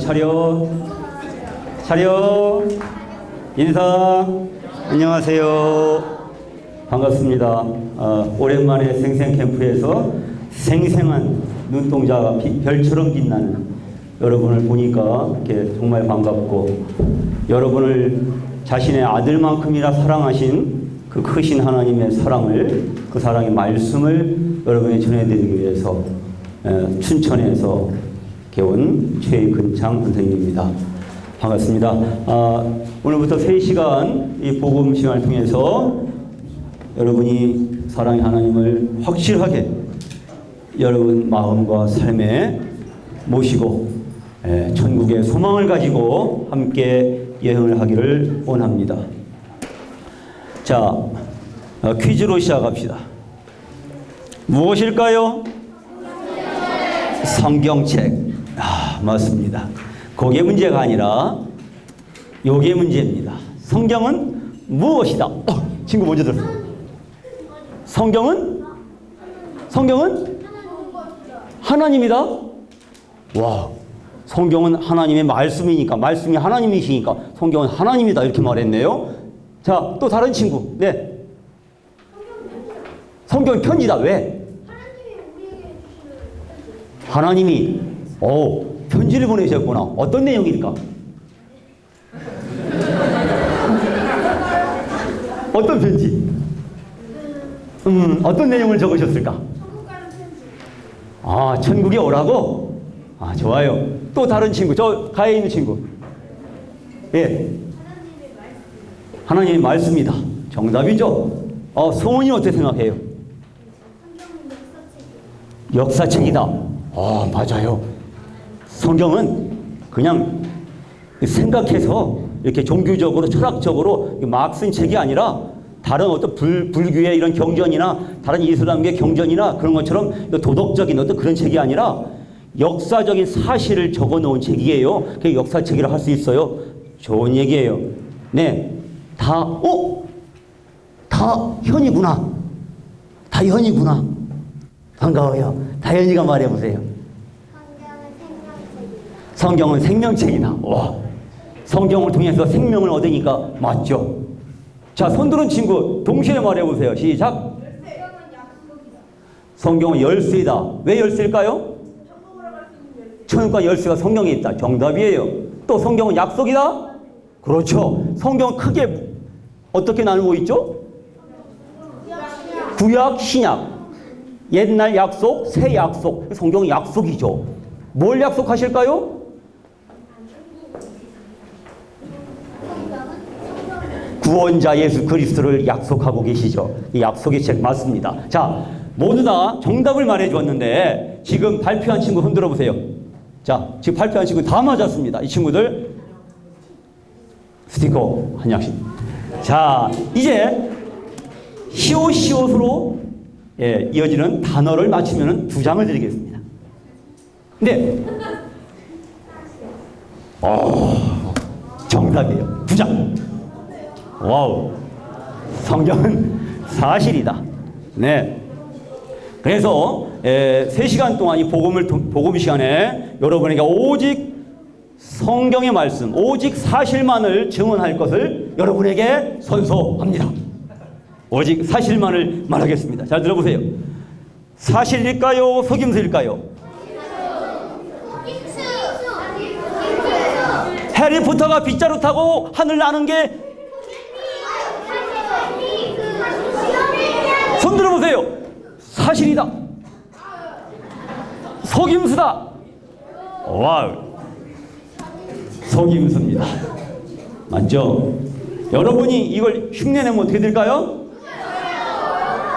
차렷. 차렷. 인사. 안녕하세요. 반갑습니다. 오랜만에 생생 캠프에서 생생한 눈동자가 별처럼 빛나는 여러분을 보니까 이렇게 정말 반갑고, 여러분을 자신의 아들만큼이나 사랑하신 그 크신 하나님의 사랑을, 그 사랑의 말씀을 여러분에 전해드리기 위해서 춘천에서 개온 최근창 선생님입니다. 반갑습니다. 오늘부터 3시간 이 복음 시간을 통해서 여러분이 사랑의 하나님을 확실하게 여러분 마음과 삶에 모시고 천국의 소망을 가지고 함께 여행을 하기를 원합니다. 자, 퀴즈로 시작합시다. 무엇일까요? 성경책. 맞습니다. 그게 문제가 아니라 요게 문제입니다. 성경은 무엇이다? 친구 먼저 들었어. 성경은 하나님이다. 와, 성경은 하나님의 말씀이니까, 말씀이 하나님이시니까 성경은 하나님이다 이렇게 말했네요. 자, 또 다른 친구. 네. 성경은 편지다. 왜? 하나님이 편지를 보내셨구나. 어떤 내용일까? 어떤 편지? 어떤 내용을 적으셨을까? 천국에 오라고? 좋아요. 또 다른 친구, 저 가에 있는 친구. 예. 하나님의 말씀이다. 정답이죠? 소은이 어떻게 생각해요? 역사책이다. 맞아요. 성경은 그냥 생각해서 이렇게 종교적으로, 철학적으로 막 쓴 책이 아니라 다른 어떤 불교의 이런 경전이나 다른 이슬람계 경전이나 그런 것처럼 도덕적인 어떤 그런 책이 아니라 역사적인 사실을 적어 놓은 책이에요. 그게 역사책이라고 할 수 있어요. 좋은 얘기예요. 네. 다 현이구나. 다 현이구나. 반가워요. 다현이가 말해보세요. 성경은 생명책이다. 와, 성경을 통해서 생명을 얻으니까 맞죠? 자, 손들은 친구 동시에 말해보세요. 시작. 성경은 열쇠이다. 왜 열쇠일까요? 천국과 열쇠가 성경에 있다. 정답이에요. 또 성경은 약속이다. 그렇죠. 성경은 크게 어떻게 나누고 있죠? 구약, 신약. 옛날 약속, 새 약속. 성경은 약속이죠. 뭘 약속하실까요? 구원자 예수 그리스도를 약속하고 계시죠. 이 약속의 책 맞습니다. 자, 모두 다 정답을 말해 주었는데 지금 발표한 친구 흔들어 보세요. 자, 지금 발표한 친구 다 맞았습니다. 이 친구들 스티커 한 장씩. 자, 이제 시옷시옷으로 이어지는 단어를 맞추면 2장을 드리겠습니다. 네. 정답이에요. 2장. 와우. 성경은 사실이다. 네. 그래서 3시간 동안 이 복음 시간에 여러분에게 오직 성경의 말씀, 오직 사실만을 증언할 것을 여러분에게 선서합니다. 오직 사실만을 말하겠습니다. 잘 들어보세요. 사실일까요? 속임수일까요? 해리포터가 빗자루 타고 하늘 나는 게 손 들어보세요. 사실이다. 속임수다. 와우. 속임수입니다. 맞죠? 여러분이 이걸 흉내내면 어떻게 될까요?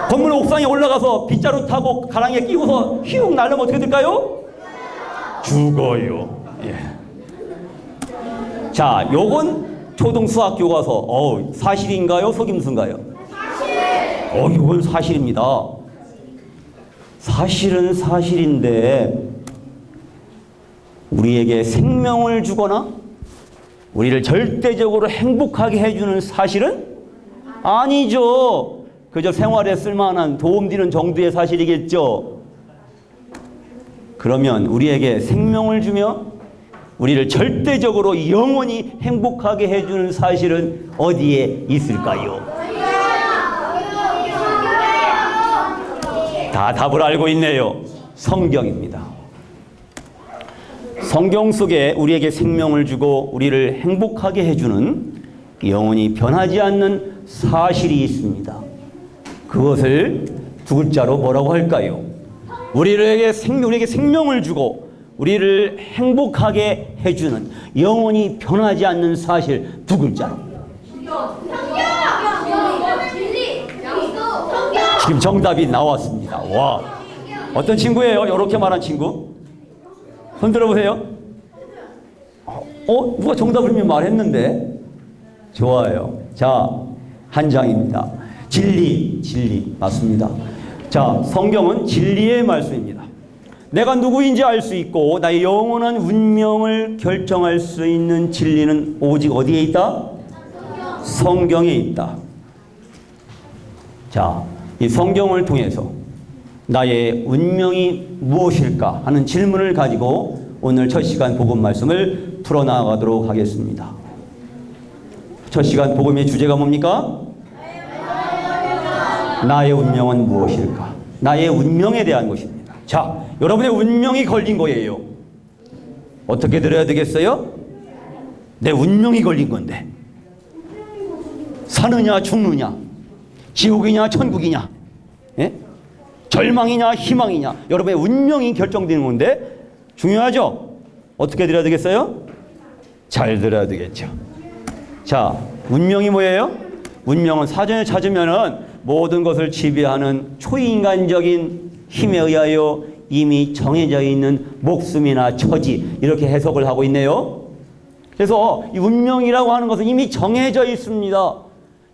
건물 옥상에 올라가서 빗자루 타고 가랑이에 끼고서 휘웅 날르면 어떻게 될까요? 죽어요. 예. 자, 요건 초등 수학 교과서. 사실인가요? 속임수인가요? 이건 사실입니다. 사실은 사실인데 우리에게 생명을 주거나 우리를 절대적으로 행복하게 해주는 사실은 아니죠. 그저 생활에 쓸만한 도움되는 정도의 사실이겠죠. 그러면 우리에게 생명을 주며 우리를 절대적으로 영원히 행복하게 해주는 사실은 어디에 있을까요? 다 답을 알고 있네요. 성경입니다. 성경 속에 우리에게 생명을 주고 우리를 행복하게 해주는 영원히 변하지 않는 사실이 있습니다. 그것을 두 글자로 뭐라고 할까요? 우리에게 생명을 주고 우리를 행복하게 해주는 영원히 변하지 않는 사실 두 글자로. 지금 정답이 나왔습니다. 와, 어떤 친구예요? 이렇게 말한 친구? 손 들어보세요. 누가 정답을 이미 말했는데? 좋아요. 자, 한 장입니다. 진리 맞습니다. 자, 성경은 진리의 말씀입니다. 내가 누구인지 알 수 있고 나의 영원한 운명을 결정할 수 있는 진리는 오직 어디에 있다? 성경에 있다. 자, 이 성경을 통해서 나의 운명이 무엇일까 하는 질문을 가지고 오늘 첫 시간 복음 말씀을 풀어나가도록 하겠습니다. 첫 시간 복음의 주제가 뭡니까? 나의 운명은 무엇일까? 나의 운명에 대한 것입니다. 자, 여러분의 운명이 걸린 거예요. 어떻게 들어야 되겠어요? 내 운명이 걸린 건데 사느냐 죽느냐, 지옥이냐 천국이냐, 예? 절망이냐 희망이냐, 여러분의 운명이 결정되는 건데 중요하죠? 어떻게 들어야 되겠어요? 잘 들어야 되겠죠. 자, 운명이 뭐예요? 운명은 사전에 찾으면은 모든 것을 지배하는 초인간적인 힘에 의하여 이미 정해져 있는 목숨이나 처지, 이렇게 해석을 하고 있네요. 그래서 이 운명이라고 하는 것은 이미 정해져 있습니다.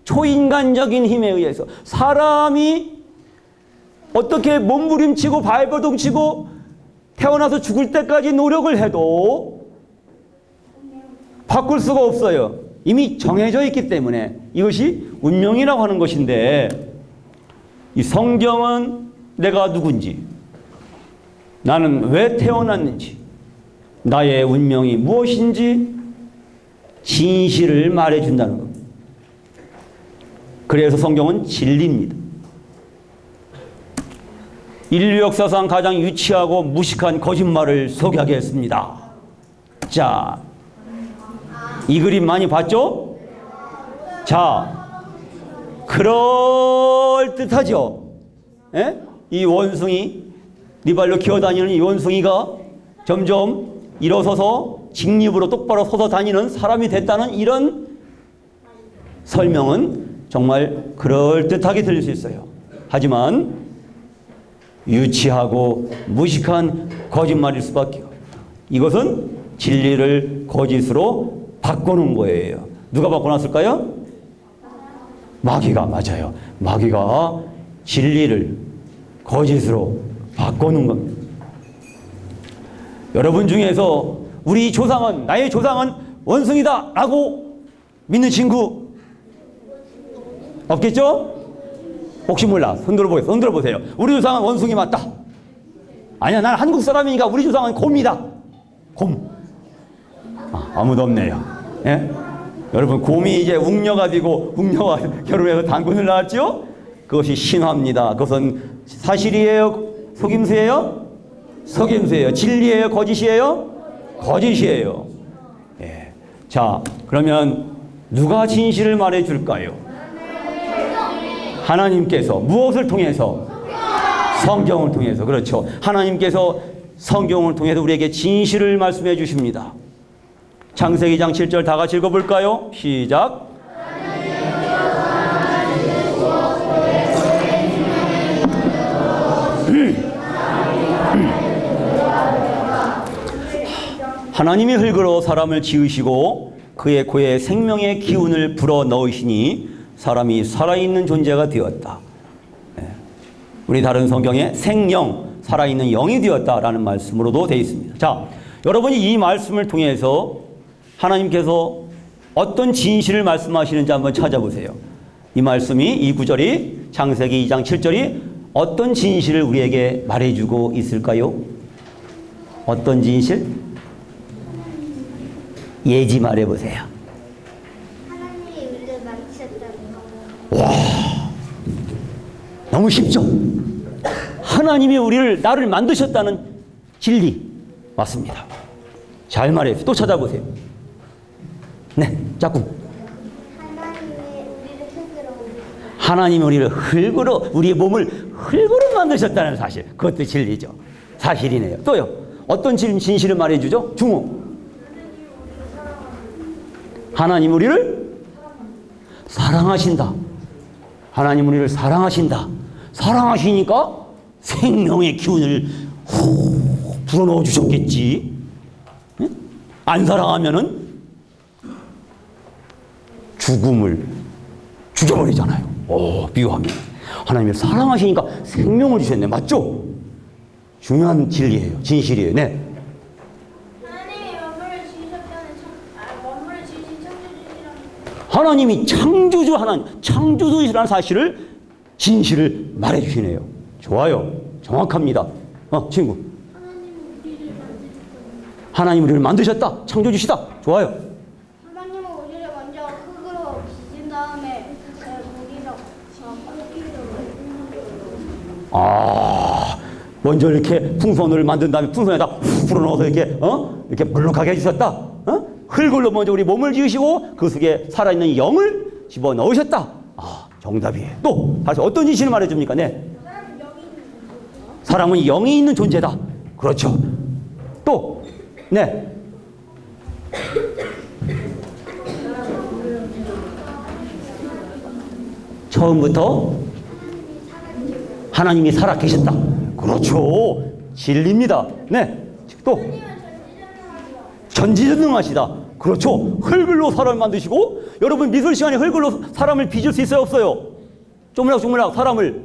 초인간적인 힘에 의해서 사람이 어떻게 몸부림치고 발버둥치고 태어나서 죽을 때까지 노력을 해도 바꿀 수가 없어요. 이미 정해져 있기 때문에 이것이 운명이라고 하는 것인데, 이 성경은 내가 누군지, 나는 왜 태어났는지, 나의 운명이 무엇인지 진실을 말해준다는 겁니다. 그래서 성경은 진리입니다. 인류 역사상 가장 유치하고 무식한 거짓말을 소개하겠습니다. 자, 이 그림 많이 봤죠? 자, 그럴듯하죠? 예? 이 원숭이, 네 발로 기어다니는 이 원숭이가 점점 일어서서 직립으로 똑바로 서서 다니는 사람이 됐다는 이런 설명은 정말 그럴듯하게 들릴 수 있어요. 하지만 유치하고 무식한 거짓말일 수밖에 없어요. 이것은 진리를 거짓으로 바꿔놓은 거예요. 누가 바꿔놨을까요? 마귀가, 맞아요. 마귀가 진리를 거짓으로 바꿔놓은 겁니다. 여러분 중에서 우리 조상은, 나의 조상은 원숭이다 라고 믿는 친구 없겠죠? 혹시 몰라. 손 들어보세요. 우리 조상은 원숭이 맞다. 아니야, 난 한국 사람이니까 우리 조상은 곰이다. 곰. 아무도 없네요. 예? 여러분, 곰이 이제 웅녀가 되고 웅녀와 결혼해서 단군을 낳았죠? 그것이 신화입니다. 그것은 사실이에요? 속임수예요? 속임수예요. 진리예요? 거짓이에요? 거짓이에요. 예. 자, 그러면 누가 진실을 말해줄까요? 하나님께서. 무엇을 통해서? 성경을 통해서. 그렇죠. 하나님께서 성경을 통해서 우리에게 진실을 말씀해 주십니다. 창세기 2장 7절 다 같이 읽어볼까요? 시작. 하나님이 흙으로 사람을 지으시고 그의 코에 생명의 기운을 불어 넣으시니 사람이 살아있는 존재가 되었다. 우리 다른 성경에 생영, 살아있는 영이 되었다라는 말씀으로도 되어 있습니다. 자, 여러분이 이 말씀을 통해서 하나님께서 어떤 진실을 말씀하시는지 한번 찾아보세요. 이 말씀이, 이 구절이, 창세기 2장 7절이 어떤 진실을 우리에게 말해주고 있을까요? 어떤 진실? 예지 말해보세요. 하나님이 우리를 만드셨다는 와, 너무 쉽죠? 하나님이 나를 만드셨다는 진리 맞습니다. 잘 말해요. 또 찾아보세요. 네, 짝꿍. 하나님이 우리를 흙으로, 우리의 몸을 흙으로 만드셨다는 사실. 그것도 진리죠. 사실이네요. 또요. 어떤 진실을 말해주죠? 중호. 하나님 우리를 사랑하신다. 하나님 우리를 사랑하신다. 사랑하시니까 생명의 기운을 후 불어넣어 주셨겠지. 응? 안 사랑하면은 죽음을 죽여버리잖아요. 비유하면. 하나님을 사랑하시니까 생명을 주셨네. 맞죠? 중요한 진리예요. 진실이에요. 네. 하나님이 만물을 지으셨다는 만물을 지으신 창조주시라는 하나님이 창조주시라는 사실을 진실을 말해주시네요. 좋아요. 정확합니다. 친구. 하나님 우리를 만드셨다. 창조주시다. 좋아요. 하나님은 우리를 먼저 흙으로 빚은 다음에 물이랑 고기로 먼저 이렇게 풍선을 만든 다음에 풍선에다 훅 불어넣어서 이렇게 물룩하게 해주셨다. 흙으로 먼저 우리 몸을 지으시고 그 속에 살아있는 영을 집어넣으셨다. 정답이에요. 또 다시 어떤 진실을 말해줍니까? 네. 사람은 영이 있는 존재다. 그렇죠. 또 네. 처음부터 하나님이 살아 계셨다. 그렇죠. 진리입니다. 네. 또 전지전능하시다. 그렇죠. 흙으로 사람을 만드시고, 여러분 믿을 시간에 흙으로 사람을 빚을 수 있어요, 없어요? 조물락 사람을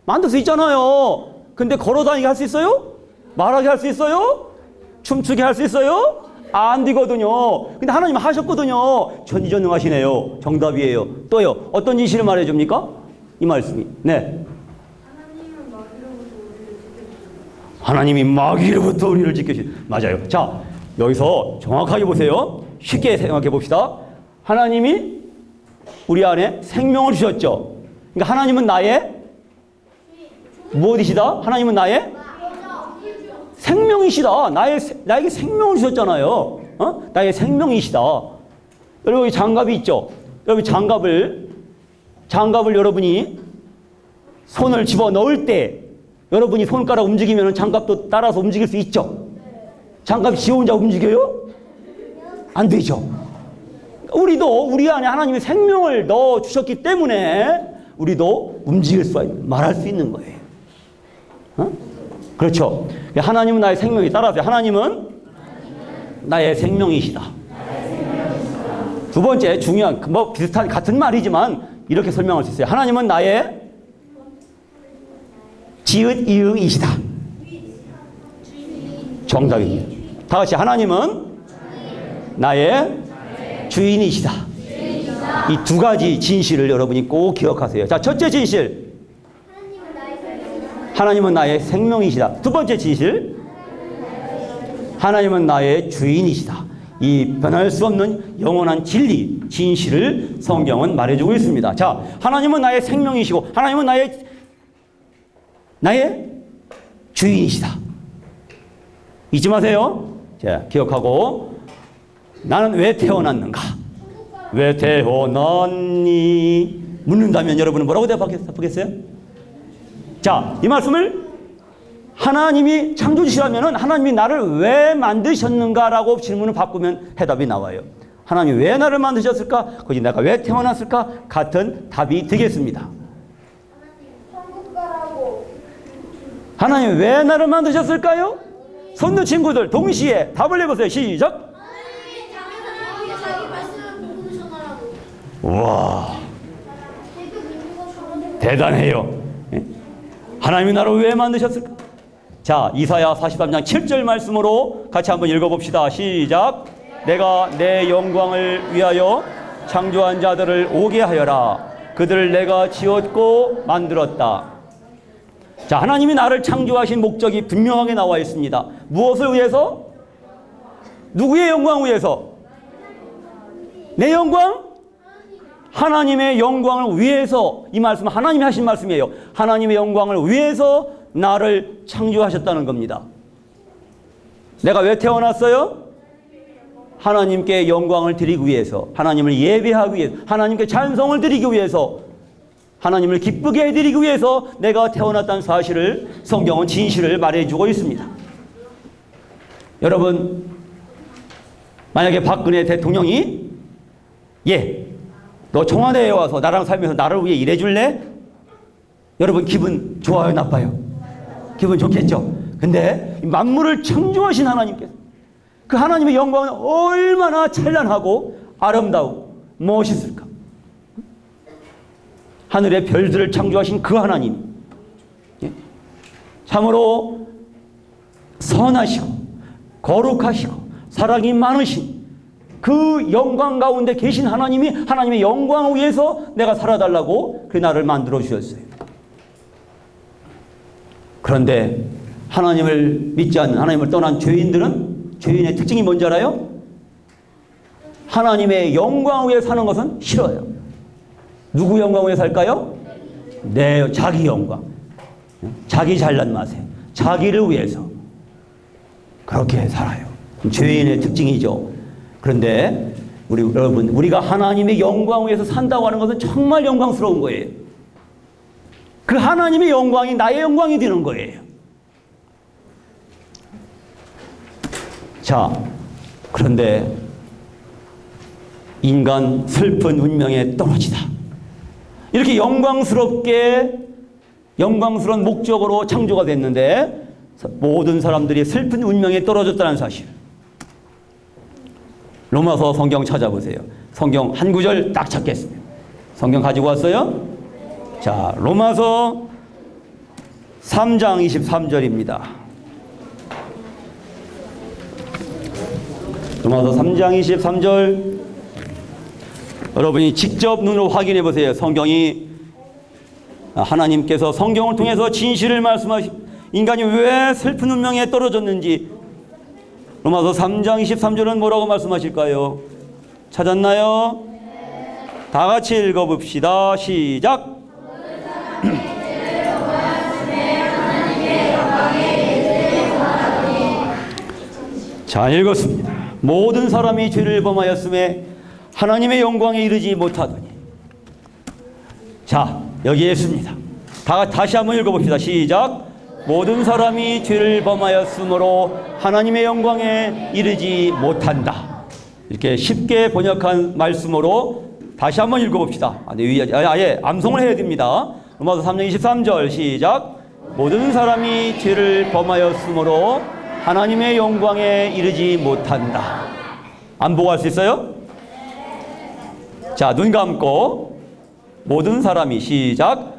만들 수 있잖아요. 근데 걸어다니게 할 수 있어요? 말하게 할 수 있어요? 춤추게 할 수 있어요? 안 되거든요. 근데 하나님 하셨거든요. 전지전능하시네요. 정답이에요. 또요. 어떤 진실을 말해줍니까? 이 말씀이. 네. 하나님이 마귀로부터 우리를 지키시. 맞아요. 자, 여기서 정확하게 보세요. 쉽게 생각해 봅시다. 하나님이 우리 안에 생명을 주셨죠. 그러니까 하나님은 나의 무엇이시다? 하나님은 나의 생명이시다. 나에게 생명을 주셨잖아요. 나의 생명이시다. 여러분 여기 장갑이 있죠. 여러분 장갑을 여러분이 손을 집어 넣을 때 여러분이 손가락 움직이면 장갑도 따라서 움직일 수 있죠. 장갑이 지 혼자 움직여요? 안 되죠. 우리도 우리 안에 하나님이 생명을 넣어 주셨기 때문에 우리도 움직일 수 있는, 말할 수 있는 거예요. 그렇죠. 하나님은 나의 생명이 따라서 하나님은 나의 생명이시다. 두 번째 중요한 비슷한 같은 말이지만 이렇게 설명할 수 있어요. 하나님은 나의 지읒 이응이시다. 정답입니다. 다 같이 하나님은 나의 주인이시다. 이 두 가지 진실을 여러분이 꼭 기억하세요. 자, 첫째 진실. 하나님은 나의 생명이시다. 두 번째 진실. 하나님은 나의 주인이시다. 이 변할 수 없는 영원한 진리, 진실을 성경은 말해주고 있습니다. 자, 하나님은 나의 생명이시고 하나님은 나의 주인이시다. 잊지 마세요. 자, 기억하고 나는 왜 태어났는가? 왜 태어났니? 묻는다면 여러분은 뭐라고 대답하겠어요? 자, 이 말씀을 하나님이 창조주시라면 하나님이 나를 왜 만드셨는가라고 질문을 바꾸면 해답이 나와요. 하나님이 왜 나를 만드셨을까? 거기 내가 왜 태어났을까? 같은 답이 되겠습니다. 하나님 왜 나를 만드셨을까요? 손들 친구들 동시에 답을 해보세요. 시작. 와, 대단해요. 하나님이 나를 왜 만드셨을까? 자, 이사야 43장 7절 말씀으로 같이 한번 읽어봅시다. 시작. 내가 내 영광을 위하여 창조한 자들을 오게 하여라. 그들을 내가 지었고 만들었다. 자, 하나님이 나를 창조하신 목적이 분명하게 나와 있습니다. 무엇을 위해서? 누구의 영광을 위해서? 내 영광? 하나님의 영광을 위해서, 이 말씀은 하나님이 하신 말씀이에요. 하나님의 영광을 위해서 나를 창조하셨다는 겁니다. 내가 왜 태어났어요? 하나님께 영광을 드리기 위해서, 하나님을 예배하기 위해서, 하나님께 찬송을 드리기 위해서, 하나님을 기쁘게 해드리기 위해서 내가 태어났다는 사실을 성경은 진실을 말해주고 있습니다. 여러분, 만약에 박근혜 대통령이 너 청와대에 와서 나랑 살면서 나를 위해 일해줄래? 여러분 기분 좋아요, 나빠요? 기분 좋겠죠? 근데 만물을 창조하신 하나님께서, 그 하나님의 영광은 얼마나 찬란하고 아름다우고 멋있을까? 하늘의 별들을 창조하신 그 하나님, 참으로 선하시고 거룩하시고 사랑이 많으신 그 영광 가운데 계신 하나님이 하나님의 영광을 위해서 내가 살아달라고 그 나를 만들어 주셨어요. 그런데 하나님을 믿지 않는, 하나님을 떠난 죄인들은, 죄인의 특징이 뭔지 알아요? 하나님의 영광 위에 사는 것은 싫어요. 누구 영광 위에 살까요? 자기 영광, 자기 잘난 맛에, 자기를 위해서 그렇게 살아요. 죄인의 특징이죠. 그런데 여러분, 우리가 하나님의 영광 위에서 산다고 하는 것은 정말 영광스러운 거예요. 그 하나님의 영광이 나의 영광이 되는 거예요. 자, 그런데 인간 슬픈 운명에 떨어지다. 이렇게 영광스러운 목적으로 창조가 됐는데 모든 사람들이 슬픈 운명에 떨어졌다는 사실. 로마서 성경 찾아보세요. 성경 한 구절 딱 찾겠습니다. 성경 가지고 왔어요? 자, 로마서 3장 23절입니다. 로마서 3장 23절, 여러분이 직접 눈으로 확인해 보세요. 성경이, 하나님께서 성경을 통해서 진실을 말씀하시, 인간이 왜 슬픈 운명에 떨어졌는지. 로마서 3장 23절은 뭐라고 말씀하실까요? 찾았나요? 다 같이 읽어봅시다. 시작. 잘 읽었습니다. 모든 사람이 죄를 범하였음에 하나님의 영광에 이르지 못하더니. 자, 여기에 있습니다. 다시 한번 읽어봅시다. 시작. 모든 사람이 죄를 범하였으므로 하나님의 영광에 이르지 못한다. 이렇게 쉽게 번역한 말씀으로 다시 한번 읽어봅시다. 아예 암송을 해야 됩니다. 로마서 3장 23절 시작. 모든 사람이 죄를 범하였으므로 하나님의 영광에 이르지 못한다. 안 보고 할 수 있어요? 자, 눈 감고 모든 사람이 시작.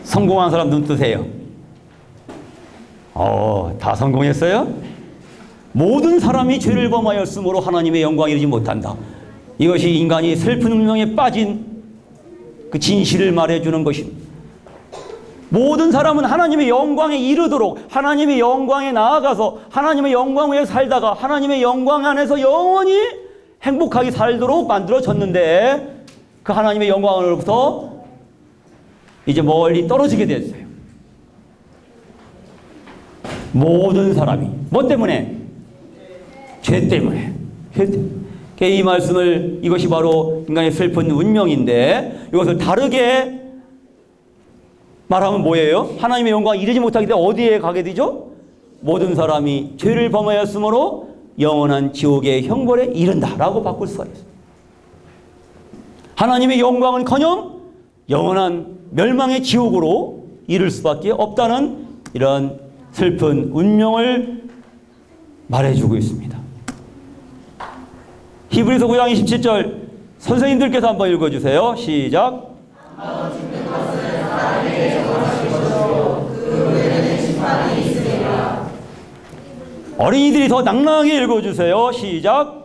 성공한 사람 눈 뜨세요. 다 성공했어요? 모든 사람이 죄를 범하였으므로 하나님의 영광에 이르지 못한다. 이것이 인간이 슬픈 운명에 빠진 그 진실을 말해주는 것입니다. 모든 사람은 하나님의 영광에 이르도록, 하나님의 영광에 나아가서 하나님의 영광 위에 살다가 하나님의 영광 안에서 영원히 행복하게 살도록 만들어졌는데, 그 하나님의 영광으로부터 이제 멀리 떨어지게 됐어요. 모든 사람이. 뭐 때문에? 죄 때문에. 이 말씀을, 이것이 바로 인간의 슬픈 운명인데, 이것을 다르게 말하면 뭐예요? 하나님의 영광이 이르지 못하기 때문에 어디에 가게 되죠? 모든 사람이 죄를 범하였으므로 영원한 지옥의 형벌에 이른다라고 바꿀 수가 있어요. 하나님의 영광은커녕 영원한 멸망의 지옥으로 이를 수밖에 없다는 이런 슬픈 운명을 말해주고 있습니다. 히브리서 9장 27절 선생님들께서 한번 읽어주세요. 시작. 어린이들이 더 낭낭하게 읽어주세요. 시작.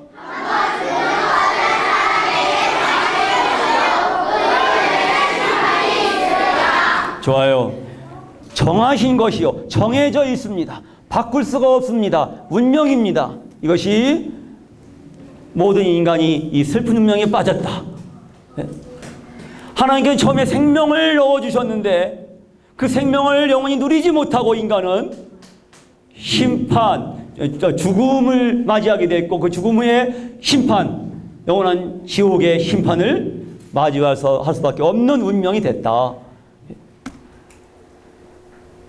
좋아요. 정하신 것이요, 정해져 있습니다. 바꿀 수가 없습니다. 운명입니다. 이것이 모든 인간이 이 슬픈 운명에 빠졌다. 하나님께서 처음에 생명을 넣어주셨는데 그 생명을 영원히 누리지 못하고 인간은 심판, 죽음을 맞이하게 됐고 그 죽음 후에 심판, 영원한 지옥의 심판을 맞이할 수밖에 없는 운명이 됐다.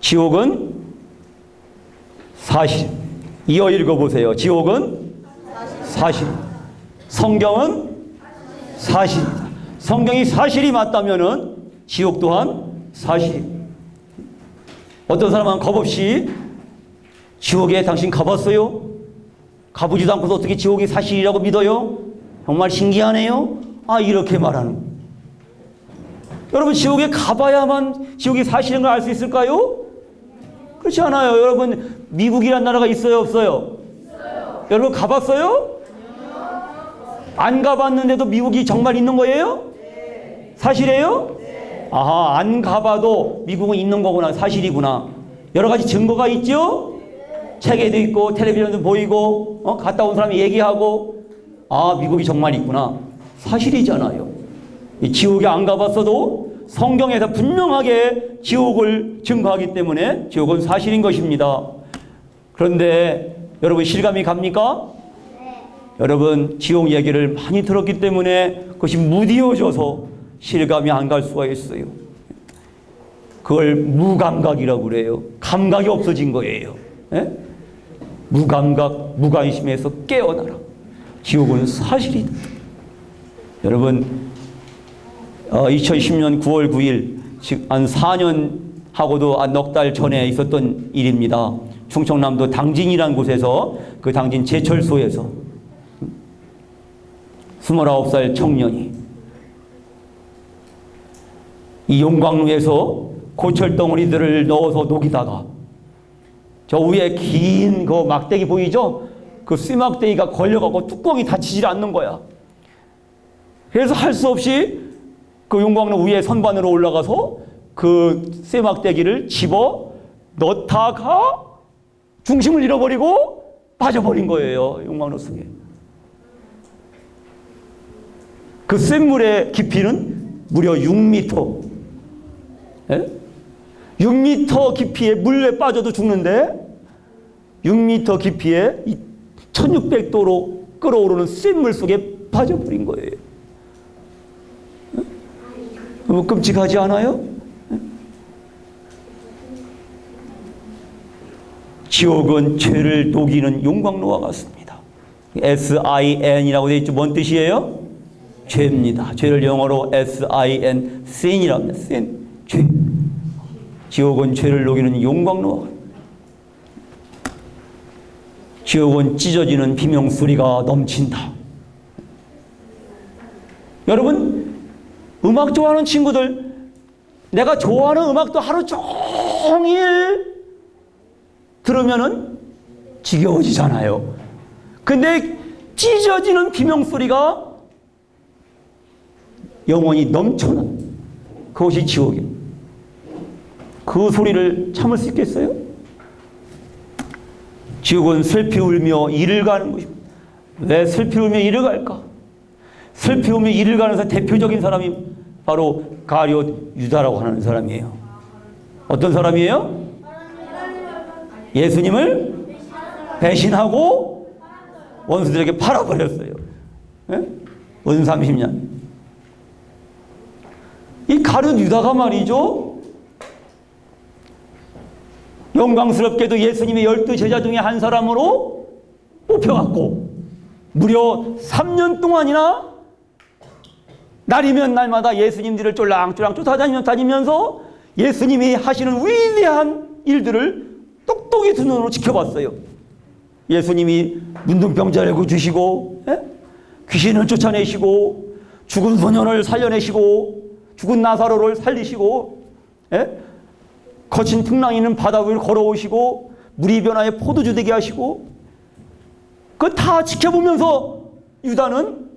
지옥은 사실. 이어 읽어보세요. 지옥은 사실. 성경은 사실이다. 성경이 사실이 맞다면은 지옥 또한 사실. 어떤 사람은 겁없이 지옥에 당신 가봤어요? 가보지도 않고서 어떻게 지옥이 사실이라고 믿어요? 정말 신기하네요. 이렇게 말하는. 여러분, 지옥에 가봐야만 지옥이 사실인 걸 알 수 있을까요? 그렇지 않아요. 여러분, 미국이란 나라가 있어요, 없어요? 있어요. 여러분 가봤어요? 안 가봤는데도 미국이 정말 있는 거예요? 네. 사실이에요? 네. 아하, 안 가봐도 미국은 있는 거구나. 사실이구나. 여러 가지 증거가 있죠? 네. 책에도 있고 텔레비전도 보이고 갔다 온 사람이 얘기하고 미국이 정말 있구나. 사실이잖아요. 이 지옥에 안 가봤어도 성경에서 분명하게 지옥을 증거하기 때문에 지옥은 사실인 것입니다. 그런데 여러분 실감이 갑니까? 여러분 지옥 얘기를 많이 들었기 때문에 그것이 무디어져서 실감이 안 갈 수가 있어요. 그걸 무감각이라고 그래요. 감각이 없어진 거예요. 예? 무감각, 무관심에서 깨어나라. 지옥은 사실이다. 여러분 2010년 9월 9일 즉 한 4년하고도 한 넉 달 전에 있었던 일입니다. 충청남도 당진이라는 곳에서 그 당진 제철소에서 29살 청년이 이 용광로에서 고철 덩어리들을 넣어서 녹이다가 저 위에 긴 그 막대기 보이죠? 그 쇠막대기가 걸려가고 뚜껑이 닫히질 않는 거야. 그래서 할 수 없이 그 용광로 위에 선반으로 올라가서 그 쇠막대기를 집어 넣다가 중심을 잃어버리고 빠져버린 거예요. 용광로 속에. 그 쇳물의 깊이는 무려 6m. 예? 6m 깊이에 물에 빠져도 죽는데 6m 깊이에 1600도로 끓어오르는 쇳물 속에 빠져버린 거예요. 너무 끔찍하지 않아요? 지옥은 죄를 녹이는 용광로와 같습니다. SIN이라고 되어 있죠. 뭔 뜻이에요? 죄입니다. 죄를 영어로 SIN, sin이라고 합니다. sin, 죄. 지옥은 죄를 녹이는 용광로와 같습니다. 지옥은 찢어지는 비명소리가 넘친다. 여러분, 음악 좋아하는 친구들, 내가 좋아하는 음악도 하루 종일 들으면은 지겨워지잖아요. 근데 찢어지는 비명소리가 영원히 넘쳐나. 그것이 지옥이에요. 그 소리를 참을 수 있겠어요? 지옥은 슬피 울며 이를 가는 것입니다. 왜 슬피 울며 이를 갈까? 슬피 울며 이를 가는 사람 대표적인 사람이 바로 가룟 유다라고 하는 사람이에요. 어떤 사람이에요? 예수님을 배신하고 원수들에게 팔아버렸어요. 예? 은 30년. 이 가룟 유다가 말이죠, 영광스럽게도 예수님의 12 제자 중에 한 사람으로 뽑혀갔고 무려 3년 동안이나 날이면 날마다 예수님들을 쫄랑쫄랑 쫓아다니면서 예수님이 하시는 위대한 일들을 똑똑히 두 눈으로 지켜봤어요. 예수님이 문둥병자를 고치시고, 귀신을 쫓아내시고, 죽은 소년을 살려내시고, 죽은 나사로를 살리시고, 거친 풍랑 있는 바다 위를 걸어오시고, 물이 변화에 포도주 되게 하시고, 그거 다 지켜보면서 유다는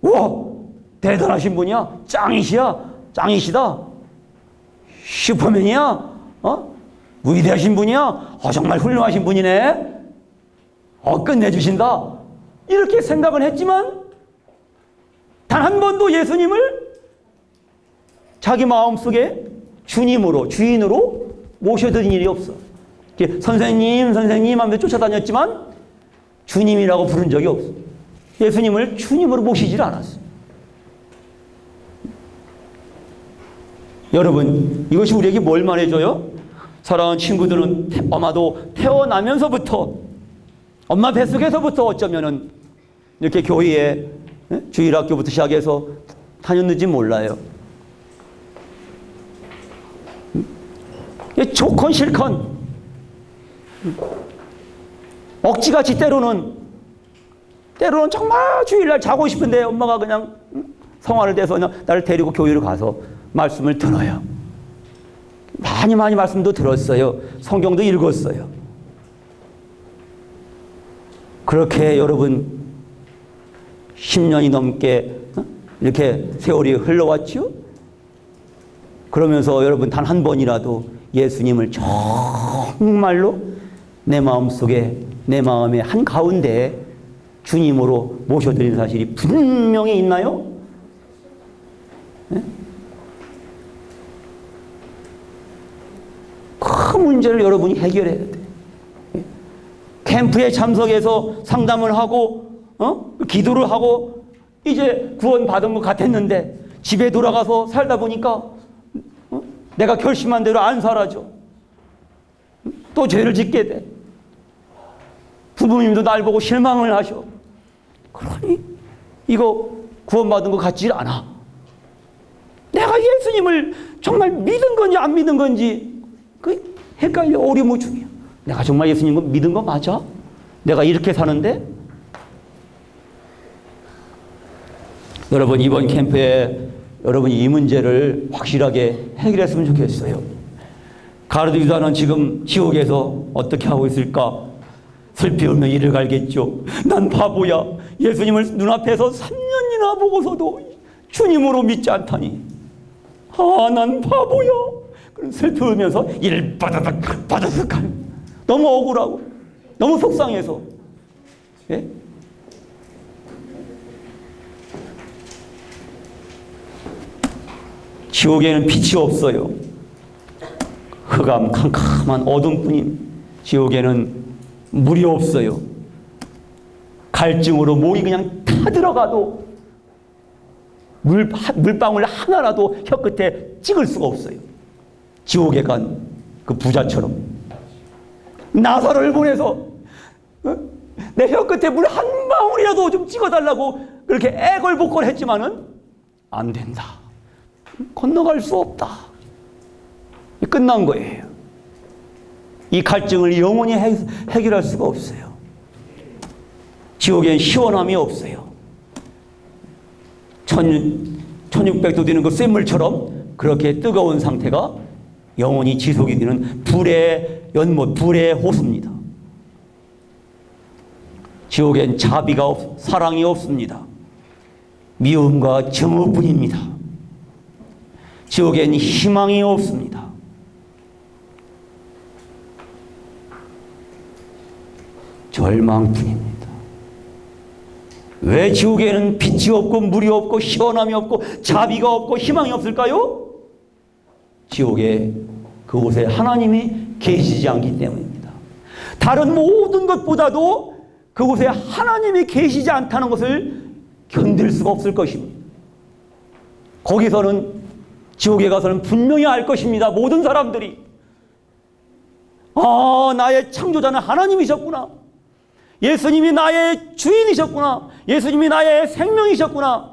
우와, 대단하신 분이야, 짱이시다, 슈퍼맨이야, 위대하신 분이야. 정말 훌륭하신 분이네. 끝내주신다. 이렇게 생각은 했지만 단 한 번도 예수님을 자기 마음속에 주님으로, 주인으로 모셔드린 일이 없어. 선생님, 선생님 하면서 쫓아다녔지만 주님이라고 부른 적이 없어. 예수님을 주님으로 모시질 않았어. 여러분, 이것이 우리에게 뭘 말해줘요? 사랑하는 친구들은 아마도 태어나면서부터 엄마 뱃속에서부터 어쩌면은 이렇게 교회에 주일학교부터 시작해서 다녔는지 몰라요. 좋건 싫건 억지같이 때로는 정말 주일날 자고 싶은데 엄마가 그냥 성화를 대서 나를 데리고 교회를 가서 말씀을 들어요. 많이 말씀도 들었어요. 성경도 읽었어요. 그렇게 여러분 10년이 넘게 이렇게 세월이 흘러왔죠. 그러면서 여러분 단 한 번이라도 예수님을 정말로 내 마음속에, 내 마음의 한가운데 주님으로 모셔드린 사실이 분명히 있나요? 네? 그 문제를 여러분이 해결해야 돼. 캠프에 참석해서 상담을 하고 기도를 하고 이제 구원받은 것 같았는데 집에 돌아가서 살다 보니까 내가 결심한 대로 안 살아져. 또 죄를 짓게 돼. 부모님도 날 보고 실망을 하셔. 그러니 이거 구원받은 것 같지 않아. 내가 예수님을 정말 믿은 건지 안 믿은 건지 그 헷갈려. 오리무중이야. 내가 정말 예수님을 믿은 거 맞아? 내가 이렇게 사는데? 여러분, 이번 캠프에 여러분이 이 문제를 확실하게 해결했으면 좋겠어요. 가르드 유다는 지금 지옥에서 어떻게 하고 있을까? 슬피 울며 이를 갈겠죠. 난 바보야. 예수님을 눈앞에서 3년이나 보고서도 주님으로 믿지 않다니. 난 바보야. 그럼 슬피 울면서 이를 바다득 하는. 너무 억울하고 너무 속상해서. 예? 지옥에는 빛이 없어요. 흑암 캄캄한 어둠뿐인 지옥에는 물이 없어요. 갈증으로 목이 그냥 타들어가도 물방울 하나라도 혀끝에 찍을 수가 없어요. 지옥에 간 그 부자처럼 나사로를 보내서 내 혀끝에 물 한 방울이라도 좀 찍어달라고 그렇게 애걸복걸 했지만은 안 된다. 건너갈 수 없다. 끝난 거예요. 이 갈증을 영원히 해결할 수가 없어요. 지옥엔 시원함이 없어요. 1600도 되는 그 쇳물처럼 그렇게 뜨거운 상태가 영원히 지속이 되는 불의 연못, 불의 호수입니다. 지옥엔 자비가 사랑이 없습니다. 미움과 증오뿐입니다. 지옥엔 희망이 없습니다. 절망뿐입니다. 왜 지옥에는 빛이 없고 물이 없고 시원함이 없고 자비가 없고 희망이 없을까요? 지옥에 그곳에 하나님이 계시지 않기 때문입니다. 다른 모든 것보다도 그곳에 하나님이 계시지 않다는 것을 견딜 수가 없을 것입니다. 거기서는 지옥에 가서는 분명히 알 것입니다. 모든 사람들이 나의 창조자는 하나님이셨구나. 예수님이 나의 주인이셨구나. 예수님이 나의 생명이셨구나.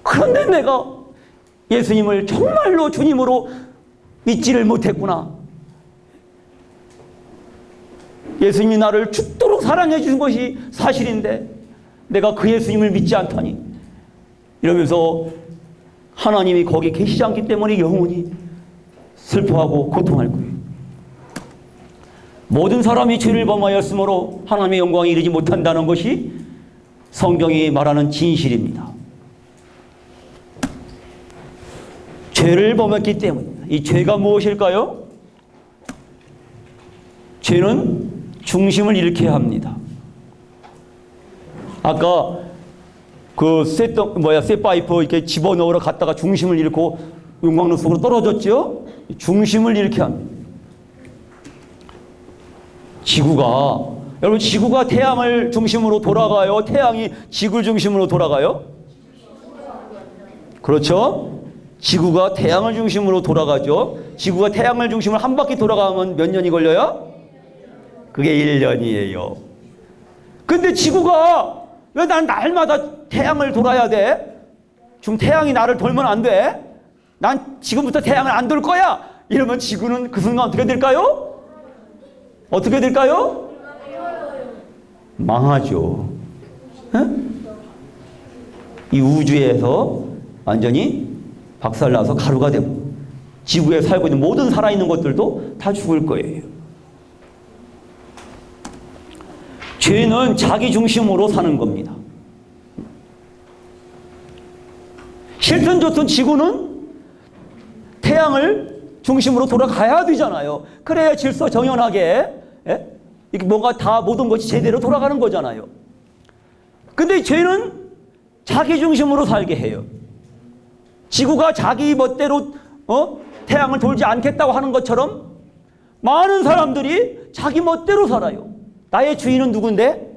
그런데 내가 예수님을 정말로 주님으로 믿지를 못했구나. 예수님이 나를 죽도록 사랑해 주신 것이 사실인데 내가 그 예수님을 믿지 않다니. 이러면서 하나님이 거기 계시지 않기 때문에 영원히 슬퍼하고 고통할 거예요. 모든 사람이 죄를 범하였으므로 하나님의 영광에 이르지 못한다는 것이 성경이 말하는 진실입니다. 죄를 범했기 때문입니다. 이 죄가 무엇일까요? 죄는 중심을 잃게 합니다. 아까 그 쇠파이프 이렇게 집어넣으러 갔다가 중심을 잃고 용광로 속으로 떨어졌죠? 중심을 잃게 합니다. 여러분 지구가 태양을 중심으로 돌아가요? 태양이 지구를 중심으로 돌아가요? 그렇죠? 지구가 태양을 중심으로 돌아가죠. 지구가 태양을 중심으로 한 바퀴 돌아가면 몇 년이 걸려요? 그게 1년이에요. 근데 지구가 왜 난 날마다 태양을 돌아야 돼? 지금 태양이 나를 돌면 안 돼? 난 지금부터 태양을 안 돌 거야! 이러면 지구는 그 순간 어떻게 될까요? 어떻게 될까요? 망하죠. 에? 이 우주에서 완전히 박살나서 가루가 되고 지구에 살고 있는 모든 살아있는 것들도 다 죽을 거예요. 죄는 자기 중심으로 사는 겁니다. 싫든 좋든 지구는 태양을 중심으로 돌아가야 되잖아요. 그래야 질서 정연하게 이렇게 뭔가 다 모든 것이 제대로 돌아가는 거잖아요. 근데 죄는 자기 중심으로 살게 해요. 지구가 자기 멋대로 태양을 돌지 않겠다고 하는 것처럼 많은 사람들이 자기 멋대로 살아요. 나의 주인은 누군데?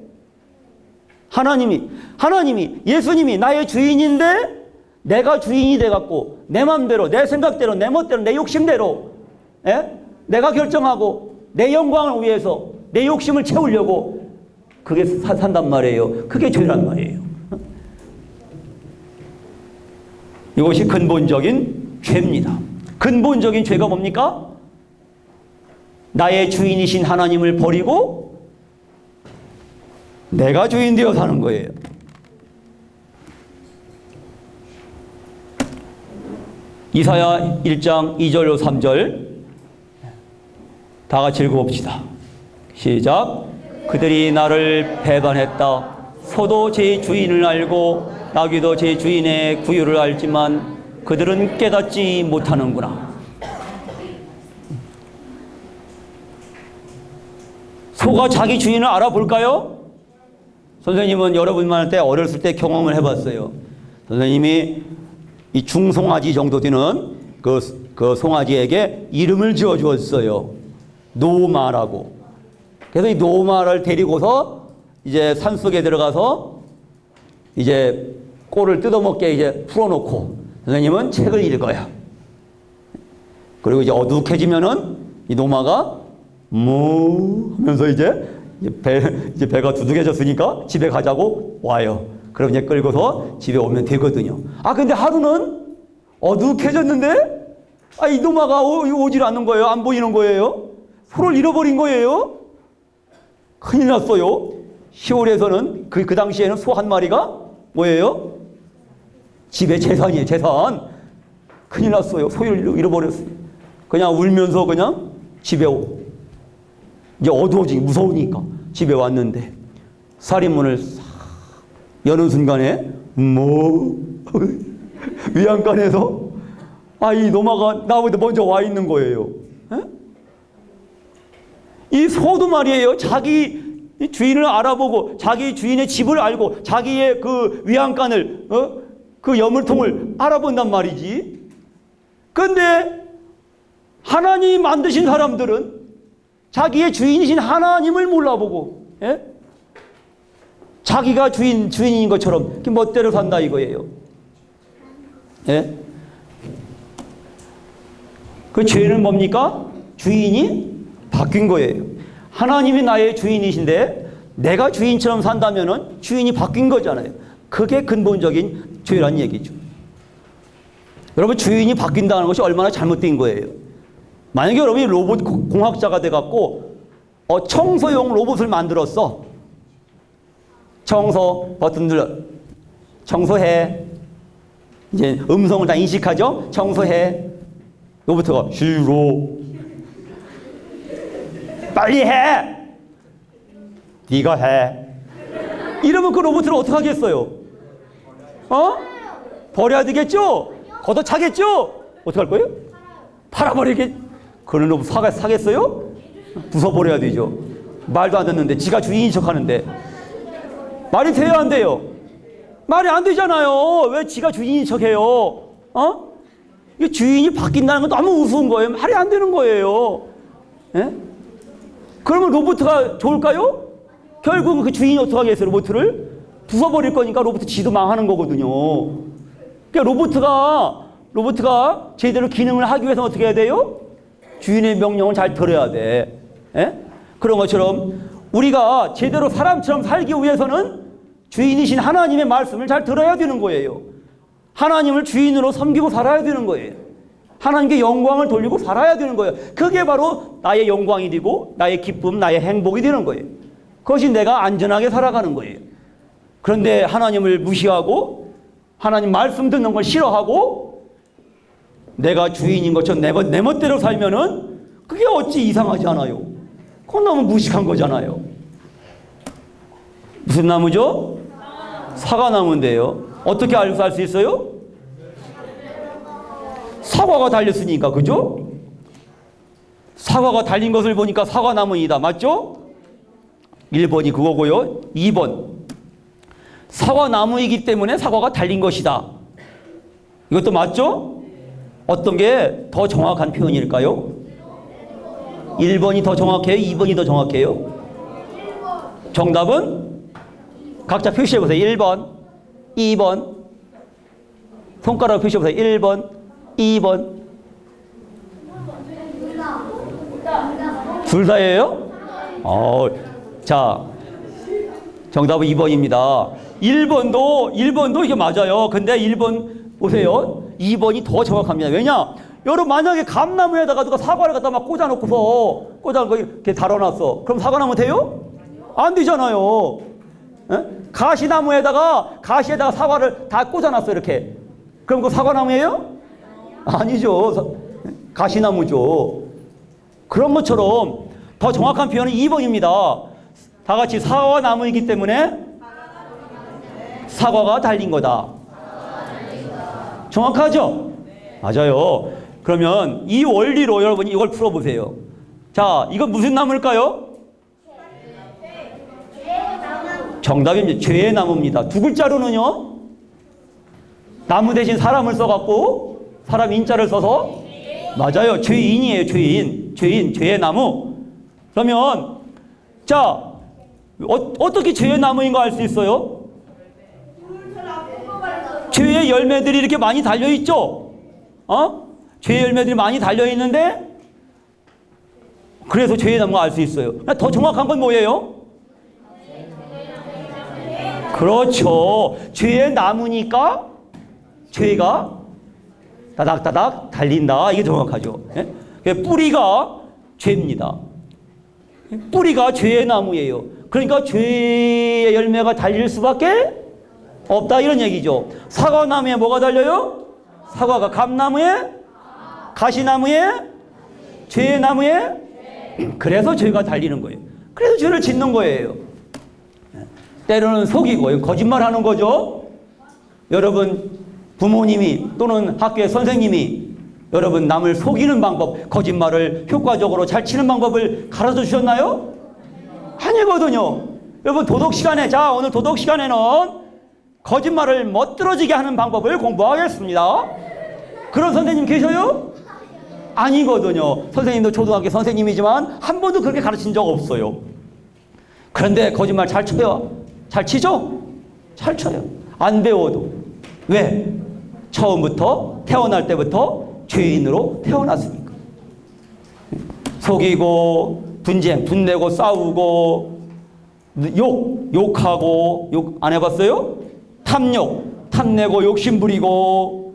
하나님이 예수님이 나의 주인인데 내가 주인이 돼갖고 내 맘대로 내 생각대로 내 멋대로 내 욕심대로 내가 결정하고 내 영광을 위해서 내 욕심을 채우려고 그게 산단 말이에요. 그게 죄란 말이에요. 이것이 근본적인 죄입니다. 근본적인 죄가 뭡니까? 나의 주인이신 하나님을 버리고 내가 주인 되어 사는 거예요. 이사야 1장 2절로 3절 다 같이 읽어봅시다. 시작. 그들이 나를 배반했다. 소도 제 주인을 알고 나귀도 제 주인의 구유를 알지만 그들은 깨닫지 못하는구나. 소가 자기 주인을 알아볼까요? 선생님은 여러분한테 어렸을 때 경험을 해봤어요. 선생님이 이 중송아지 정도 되는 그 송아지에게 이름을 지어주었어요. 노마라고. 그래서 이 노마를 데리고서 이제 산속에 들어가서 이제 꼴을 뜯어먹게 이제 풀어놓고 선생님은 책을 읽어요. 그리고 이제 어둑해지면은 이 노마가 뭐 하면서 이제 배가 두둑해졌으니까 집에 가자고 와요. 그럼 이제 끌고서 집에 오면 되거든요. 근데 하루는 어둑해졌는데 이 노마가 오질 않는 거예요. 안 보이는 거예요. 소를 잃어버린 거예요. 큰일 났어요. 시골에서는 그 당시에는 소 한 마리가 뭐예요? 집의 재산이에요. 재산. 큰일 났어요. 소를 잃어버렸어요. 그냥 울면서 그냥 집에 이제 어두워지기 무서우니까 집에 왔는데 살인문을 싹 여는 순간에 위안간에서 이 노마가 나보다 먼저 와 있는 거예요. 이 소도 말이에요. 자기 주인을 알아보고 자기 주인의 집을 알고 자기의 그 위안간을 그 여물통을 알아본단 말이지. 근데 하나님 만드신 사람들은 자기의 주인이신 하나님을 몰라보고 자기가 주인인 것처럼 멋대로 산다 이거예요. 그 죄는 뭡니까? 주인이 바뀐 거예요. 하나님이 나의 주인이신데 내가 주인처럼 산다면은 주인이 바뀐 거잖아요. 그게 근본적인 죄란 얘기죠. 여러분 주인이 바뀐다는 것이 얼마나 잘못된 거예요. 만약에 여러분이 로봇 공학자가 돼갖고 청소용 로봇을 만들었어. 청소 버튼 눌러 청소해. 이제 음성을 다 인식하죠. 청소해. 로봇가 싫어. 빨리 해. 네가 해. 이러면 그 로봇을 어떻게 하겠어요? 버려야 되겠죠? 걷어차겠죠? 어떻게 할 거예요? 팔아버리게. 그런 놈 사겠어요? 부숴버려야 되죠. 말도 안 듣는데 지가 주인인 척하는데 말이 돼야 안 돼요? 말이 안 되잖아요. 왜 지가 주인인 척해요? 이게 주인이 바뀐다는 건 너무 우스운 거예요. 말이 안 되는 거예요. 예? 그러면 로봇가 좋을까요? 결국은 그 주인이 어떻게 하겠어요? 로봇을 부숴버릴 거니까 로봇 지도 망하는 거거든요. 그러니까 로봇가 제대로 기능을 하기 위해서 어떻게 해야 돼요? 주인의 명령을 잘 들어야 돼. 예? 그런 것처럼 우리가 제대로 사람처럼 살기 위해서는 주인이신 하나님의 말씀을 잘 들어야 되는 거예요. 하나님을 주인으로 섬기고 살아야 되는 거예요. 하나님께 영광을 돌리고 살아야 되는 거예요. 그게 바로 나의 영광이 되고 나의 기쁨, 나의 행복이 되는 거예요. 그것이 내가 안전하게 살아가는 거예요. 그런데 하나님을 무시하고 하나님 말씀 듣는 걸 싫어하고 내가 주인인 것처럼 내 멋대로 살면은 그게 어찌 이상하지 않아요? 그건 너무 무식한 거잖아요. 무슨 나무죠? 사과나무인데요. 어떻게 알 수 있어요? 사과가 달렸으니까, 그죠? 사과가 달린 것을 보니까 사과나무이다. 맞죠? 1번이 그거고요. 2번. 사과나무이기 때문에 사과가 달린 것이다. 이것도 맞죠? 어떤 게 더 정확한 표현일까요? 1번이 더 정확해요? 2번이 더 정확해요? 정답은 각자 표시해 보세요. 1번, 2번. 손가락 표시해 보세요. 1번, 2번. 둘 다예요? 자, 정답은 2번입니다. 1번도 이게 맞아요. 근데 1번 보세요. 2번이 더 정확합니다. 왜냐? 여러분 만약에 감나무에다가 누가 사과를 갖다 막 꽂아놓고 이렇게 달아놨어. 그럼 사과나무 돼요? 안 되잖아요. 에? 가시에다가 사과를 다 꽂아놨어 이렇게. 그럼 그 사과나무예요? 아니죠. 가시나무죠. 그런 것처럼 더 정확한 표현은 2번입니다. 다 같이 사과나무이기 때문에 사과가 달린 거다. 정확하죠? 맞아요. 그러면 이 원리로 여러분이 이걸 풀어보세요. 자, 이건 무슨 나무일까요? 정답입니다. 죄의 나무입니다. 두 글자로는요. 나무 대신 사람을 써갖고 사람 인자를 써서 맞아요. 죄인이에요. 죄인, 죄의 나무. 그러면 자, 어떻게 죄의 나무인 거 알 수 있어요? 죄의 열매들이 이렇게 많이 달려있죠? 죄의 열매들이 많이 달려있는데 그래서 죄의 나무가 알 수 있어요. 더 정확한 건 뭐예요? 그렇죠. 죄의 나무니까 죄가 따닥따닥 달린다. 이게 정확하죠. 예? 뿌리가 죄입니다. 뿌리가 죄의 나무예요. 그러니까 죄의 열매가 달릴 수밖에 없다 이런 얘기죠. 사과나무에 뭐가 달려요? 사과가 감나무에, 가시나무에, 죄의 나무에. 그래서 죄가 달리는 거예요. 그래서 죄를 짓는 거예요. 때로는 속이고 거짓말하는 거죠. 여러분 부모님이 또는 학교의 선생님이 여러분 남을 속이는 방법, 거짓말을 효과적으로 잘 치는 방법을 가르쳐 주셨나요? 아니거든요. 여러분 도덕 시간에 오늘 도덕 시간에는 거짓말을 멋들어지게 하는 방법을 공부하겠습니다. 그런 선생님 계셔요? 아니거든요. 선생님도 초등학교 선생님이지만 한 번도 그렇게 가르친 적 없어요. 그런데 거짓말 잘 쳐요. 잘 치죠? 잘 쳐요. 안 배워도. 왜? 처음부터 태어날 때부터 죄인으로 태어났으니까. 속이고 분내고 싸우고 욕하고 욕 안 해봤어요? 탐내고 욕심 부리고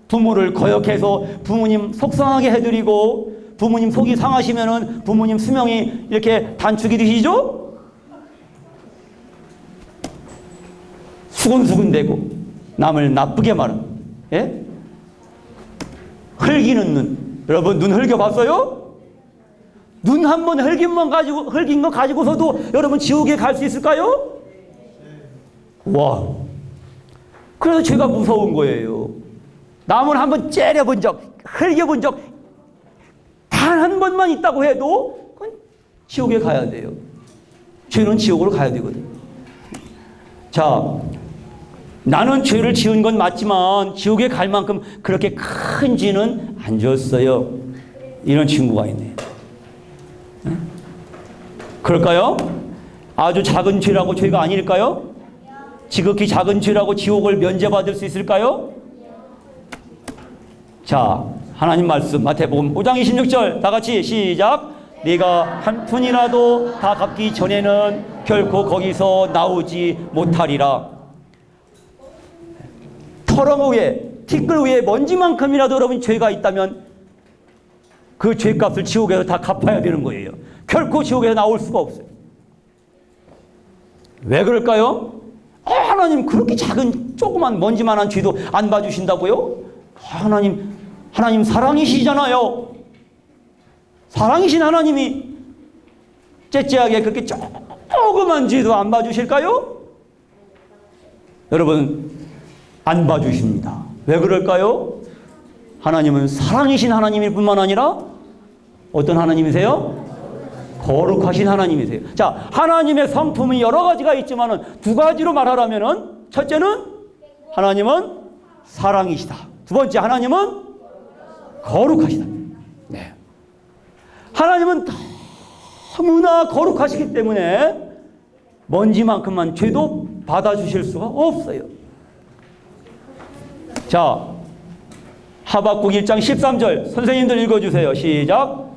부모를 거역해서 부모님 속상하게 해드리고 부모님 속이 상하시면은 부모님 수명이 이렇게 단축이 되시죠? 수근수근대고 남을 나쁘게 말하는. 예? 흘기는 눈. 여러분 눈 흘겨봤어요? 눈 한 번 흘긴 거 가지고서도 여러분 지옥에 갈 수 있을까요? 와. 그래서 죄가 무서운 거예요. 남을 한번 째려본 적, 흘겨본 적 단 한 번만 있다고 해도 그건 지옥에 가야 돼요. 죄는 지옥으로 가야 되거든요. 자, 나는 죄를 지은 건 맞지만 지옥에 갈 만큼 그렇게 큰 죄는 안 지었어요. 이런 친구가 있네요. 네? 그럴까요? 아주 작은 죄라고 죄가 아닐까요? 지극히 작은 죄라고 지옥을 면제받을 수 있을까요? 자, 하나님 말씀 마태복음 5장 26절 다 같이 시작. 네가 한 푼이라도 다 갚기 전에는 결코 거기서 나오지 못하리라. 터렁 위에, 티끌 위에 먼지만큼이라도 여러분 죄가 있다면 그 죄값을 지옥에서 다 갚아야 되는 거예요. 결코 지옥에서 나올 수가 없어요. 왜 그럴까요? 하나님 그렇게 작은 조그만 먼지만한 죄도 안 봐주신다고요? 하나님 사랑이시잖아요. 사랑이신 하나님이 째째하게 그렇게 조그만 죄도 안 봐주실까요? 여러분 안 봐주십니다. 왜 그럴까요? 하나님은 사랑이신 하나님일 뿐만 아니라 어떤 하나님이세요? 거룩하신 하나님이세요. 자, 하나님의 성품은 여러 가지가 있지만 두 가지로 말하라면 첫째는 하나님은 사랑이시다. 두 번째 하나님은 거룩하시다. 네. 하나님은 너무나 거룩하시기 때문에 먼지만큼만 죄도 받아주실 수가 없어요. 자, 하박국 1장 13절 선생님들 읽어주세요. 시작.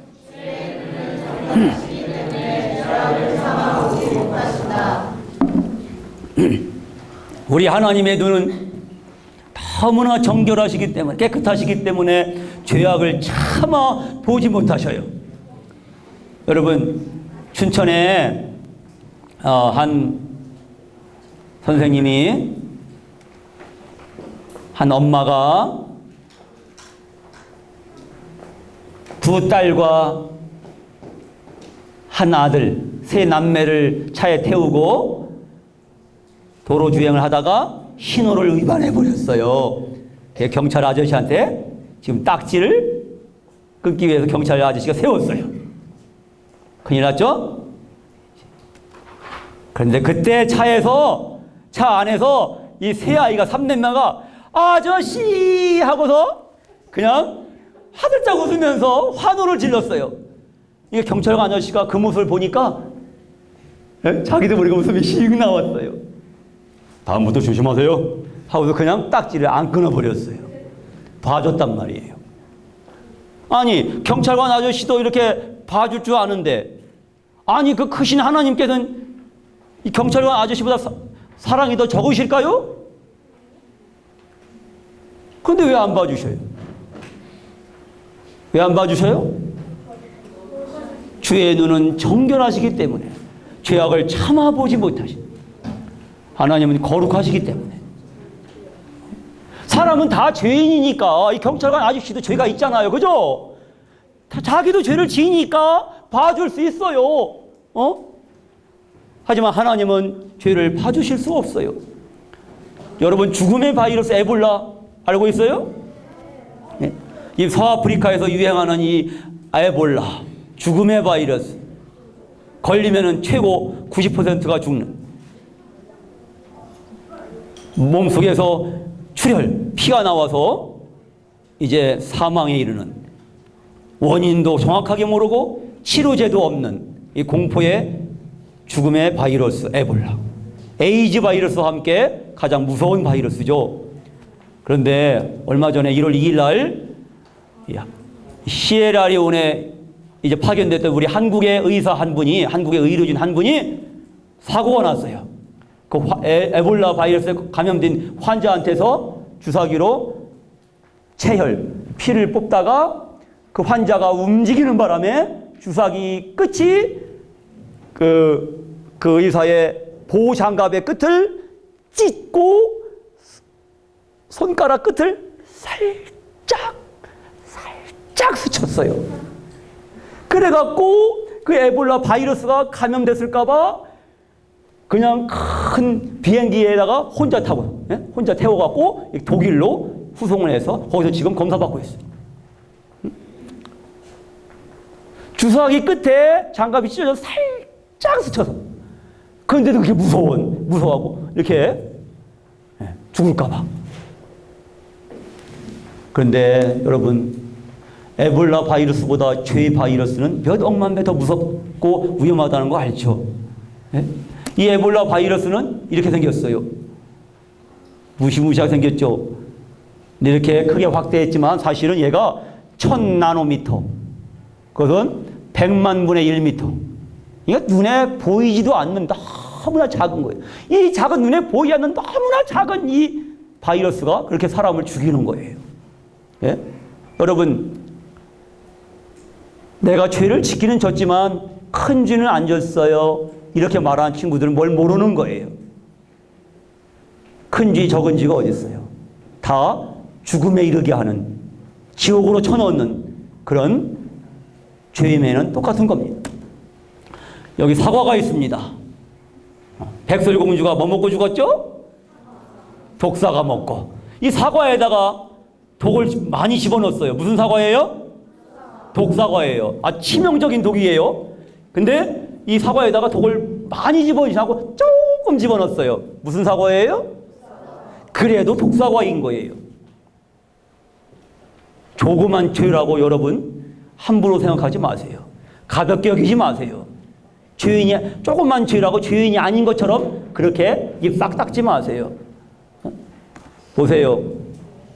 우리 하나님의 눈은 너무나 정결하시기 때문에 깨끗하시기 때문에 죄악을 차마 보지 못하셔요. 여러분 춘천에 한 선생님이 한 엄마가 두 딸과 한 아들, 세 남매를 차에 태우고 도로 주행을 하다가 신호를 위반해 버렸어요. 경찰 아저씨한테 지금 딱지를 끊기 위해서 경찰 아저씨가 세웠어요. 큰일 났죠? 그런데 그때 차 안에서 이 세 아이가 3남매가 아저씨 하고서 그냥 화들짝 웃으면서 환호를 질렀어요. 이게 경찰관 아저씨가 그 모습을 보니까 자기도 모르게 웃음이 씩 나왔어요. 다음부터 조심하세요 하고서 그냥 딱지를 안 끊어버렸어요. 봐줬단 말이에요. 아니 경찰관 아저씨도 이렇게 봐줄 줄 아는데 아니 그 크신 하나님께서는 이 경찰관 아저씨보다 사랑이 더 적으실까요? 그런데 왜 안 봐주셔요? 왜 안 봐주셔요? 주의 눈은 정결하시기 때문에 죄악을 참아보지 못하신 하나님은 거룩하시기 때문에 사람은 다 죄인이니까 이 경찰관 아저씨도 죄가 있잖아요. 그죠? 자기도 죄를 지으니까 봐줄 수 있어요. 하지만 하나님은 죄를 봐주실 수 없어요. 여러분 죽음의 바이러스 에볼라 알고 있어요? 네. 이 서아프리카에서 유행하는 이 에볼라 죽음의 바이러스 걸리면은 최고 90%가 죽는 몸속에서 출혈, 피가 나와서 이제 사망에 이르는 원인도 정확하게 모르고 치료제도 없는 이 공포의 죽음의 바이러스 에볼라 에이즈 바이러스와 함께 가장 무서운 바이러스죠. 그런데 얼마 전에 1월 2일 날 시에라리온에 이제 파견됐던 우리 한국의 의사 한 분이 한국의 의료진 한 분이 사고가 났어요. 그 에볼라 바이러스에 감염된 환자한테서 주사기로 체혈, 피를 뽑다가 그 환자가 움직이는 바람에 주사기 끝이 그 의사의 보호장갑의 끝을 찢고 손가락 끝을 살짝 스쳤어요. 그래갖고 그 에볼라 바이러스가 감염됐을까봐 그냥 큰 비행기에다가 혼자 타고, 혼자 태워갖고 독일로 후송을 해서 거기서 지금 검사받고 있어요. 주사기 끝에 장갑이 찢어져서 살짝 스쳐서. 그런데도 그렇게 무서워하고 이렇게 죽을까 봐. 그런데 여러분, 에볼라 바이러스보다 죄의 바이러스는 몇 억만 배 더 무섭고 위험하다는 거 알죠? 이 에볼라 바이러스는 이렇게 생겼어요. 무시무시하게 생겼죠. 근데 이렇게 크게 확대했지만 사실은 얘가 1000나노미터. 그것은 100만 분의 1미터. 그러니까 눈에 보이지도 않는 너무나 작은 거예요. 이 작은 눈에 보이지 않는 너무나 작은 이 바이러스가 그렇게 사람을 죽이는 거예요. 예? 여러분, 내가 죄를 지키는 졌지만 큰 죄는 안 졌어요. 이렇게 말하는 친구들은 뭘 모르는 거예요. 큰 죄, 적은 죄가 어디 있어요? 다 죽음에 이르게 하는, 지옥으로 쳐넣는 그런 죄임에는 똑같은 겁니다. 여기 사과가 있습니다. 백설공주가 뭐 먹고 죽었죠? 독사가 먹고. 이 사과에다가 독을 많이 집어넣었어요. 무슨 사과예요? 독사과예요. 치명적인 독이에요. 근데 이 사과에다가 독을 많이 집어넣고 조금 집어넣었어요. 무슨 사과예요? 그래도 독사과인 거예요. 조그만 죄라고 여러분 함부로 생각하지 마세요. 가볍게 여기지 마세요. 죄인이 조그만 죄라고 죄인이 아닌 것처럼 그렇게 입 싹 닦지 마세요. 보세요.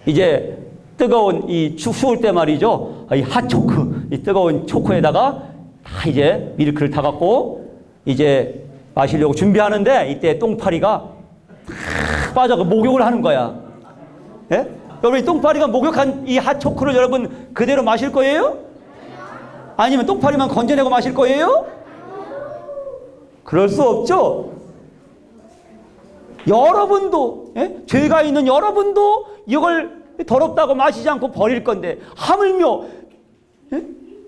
이제 뜨거운 이 추울 때 말이죠. 이 핫초크, 이 뜨거운 초코에다가 다 이제 밀크를 타갖고 이제 마시려고 준비하는데 이때 똥파리가 탁 빠져서 목욕을 하는 거야. 예? 여러분, 이 똥파리가 목욕한 이 핫초크를 여러분 그대로 마실 거예요? 아니면 똥파리만 건져내고 마실 거예요? 그럴 수 없죠. 여러분도, 죄가 있는 여러분도 이걸 더럽다고 마시지 않고 버릴 건데, 하물며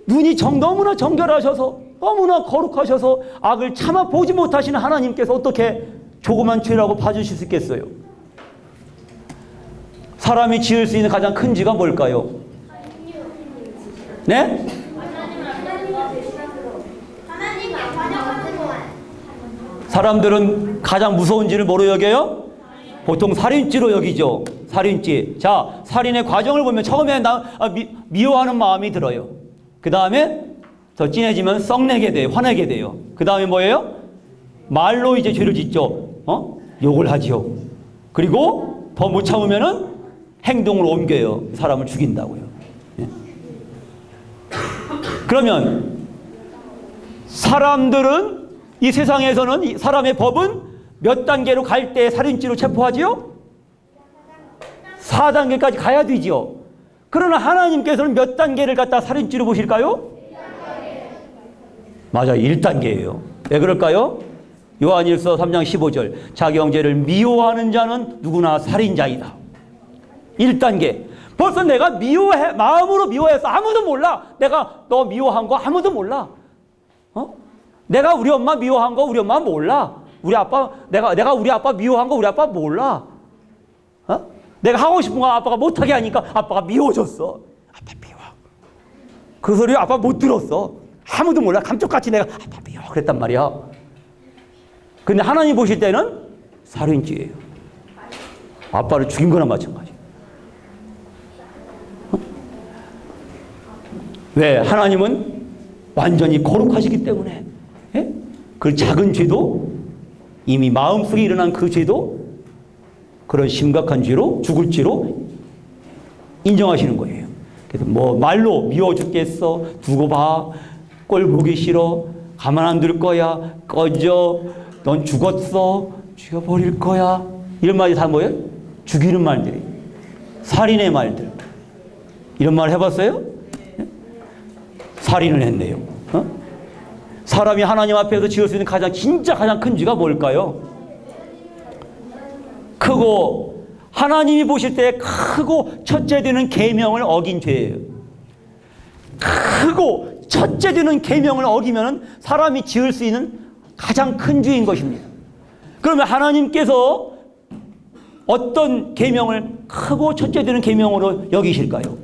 눈이 너무나 정결하셔서 너무나 거룩하셔서 악을 참아 보지 못하시는 하나님께서 어떻게 조그만 죄라고 봐주실 수 있겠어요? 사람이 지을 수 있는 가장 큰 죄가 뭘까요? 네? 사람들은 가장 무서운 죄를 뭐로 여겨요? 보통 살인죄로 여기죠. 살인죄. 자, 살인의 과정을 보면 처음에 미워하는 마음이 들어요. 그 다음에 더 진해지면 썩내게 돼요. 화내게 돼요. 그 다음에 뭐예요? 말로 이제 죄를 짓죠. 욕을 하죠. 그리고 더 못 참으면은 행동으로 옮겨요. 사람을 죽인다고요. 예? 그러면 사람들은 이 세상에서는 사람의 법은 몇 단계로 갈 때 살인죄로 체포하지요? 4단계까지 가야 되지요. 그러나 하나님께서는 몇 단계를 갖다 살인죄로 보실까요? 맞아요. 1단계예요. 왜 그럴까요? 요한일서 3장 15절. 자기 형제를 미워하는 자는 누구나 살인자이다. 1단계. 벌써 내가 마음으로 미워해서 아무도 몰라. 내가 너 미워한 거 아무도 몰라. 내가 우리 엄마 미워한 거 우리 엄마 몰라. 우리 아빠, 내가 우리 아빠 미워한 거 우리 아빠 몰라. 내가 하고 싶은 거 아빠가 못하게 하니까 아빠가 미워졌어. 아빠 미워. 그 소리 아빠 못 들었어. 아무도 몰라. 감쪽같이 내가 아빠 미워 그랬단 말이야. 근데 하나님 보실 때는 살인죄예요. 아빠를 죽인 거나 마찬가지. 왜? 하나님은 완전히 거룩하시기 때문에. 예? 그 작은 죄도 이미 마음속에 일어난 그 죄도 그런 심각한 죄로 죽을 죄로 인정하시는 거예요. 그래서 뭐 말로 미워 죽겠어, 두고 봐, 꼴 보기 싫어, 가만 안 둘 거야, 꺼져, 넌 죽었어, 죽여버릴 거야, 이런 말이 다 뭐예요? 죽이는 말들이, 살인의 말들. 이런 말 해봤어요? 살인을 했네요. 사람이 하나님 앞에서 지을 수 있는 진짜 가장 큰 죄가 뭘까요? 크고 하나님이 보실 때 크고 첫째 되는 계명을 어긴 죄예요. 크고 첫째 되는 계명을 어기면 사람이 지을 수 있는 가장 큰 죄인 것입니다. 그러면 하나님께서 어떤 계명을 크고 첫째 되는 계명으로 여기실까요?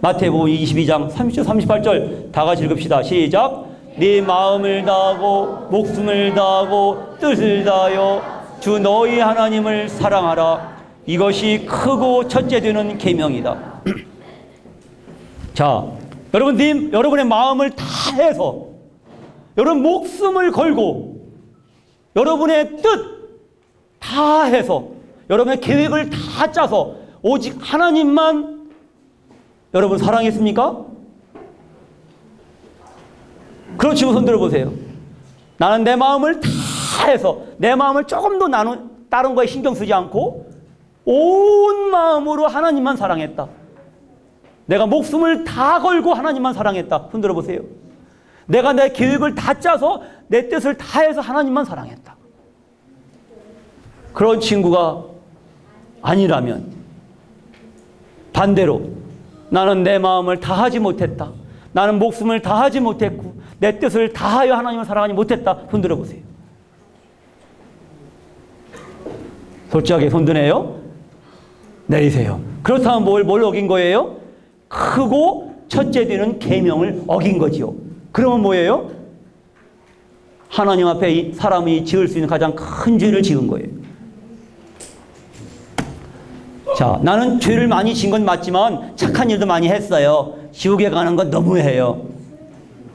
마태복음 22장 30절 38절 다 같이 읽읍시다. 시작. 네 마음을 다하고 목숨을 다하고 뜻을 다하여 주 너희 하나님을 사랑하라. 이것이 크고 첫째 되는 계명이다. 자, 여러분의 마음을 다해서, 여러분 목숨을 걸고, 여러분의 뜻 다해서, 여러분의 계획을 다 짜서 오직 하나님만 여러분 사랑했습니까? 그렇지만 손 들어보세요. 나는 내 마음을 다해서, 내 마음을 조금도 나는 다른 거에 신경 쓰지 않고 온 마음으로 하나님만 사랑했다. 내가 목숨을 다 걸고 하나님만 사랑했다. 손 들어보세요. 내가 내 계획을 다 짜서 내 뜻을 다해서 하나님만 사랑했다. 그런 친구가 아니라면, 반대로 나는 내 마음을 다하지 못했다, 나는 목숨을 다하지 못했고 내 뜻을 다하여 하나님을 사랑하지 못했다. 손 들어보세요. 솔직하게 손 드네요. 내리세요. 그렇다면 뭘 어긴 거예요? 크고 첫째 되는 계명을 어긴 거지요. 그러면 뭐예요? 하나님 앞에 사람이 지을 수 있는 가장 큰 죄를 지은 거예요. 자, 나는 죄를 많이 지은 건 맞지만 착한 일도 많이 했어요. 지옥에 가는 건 너무해요.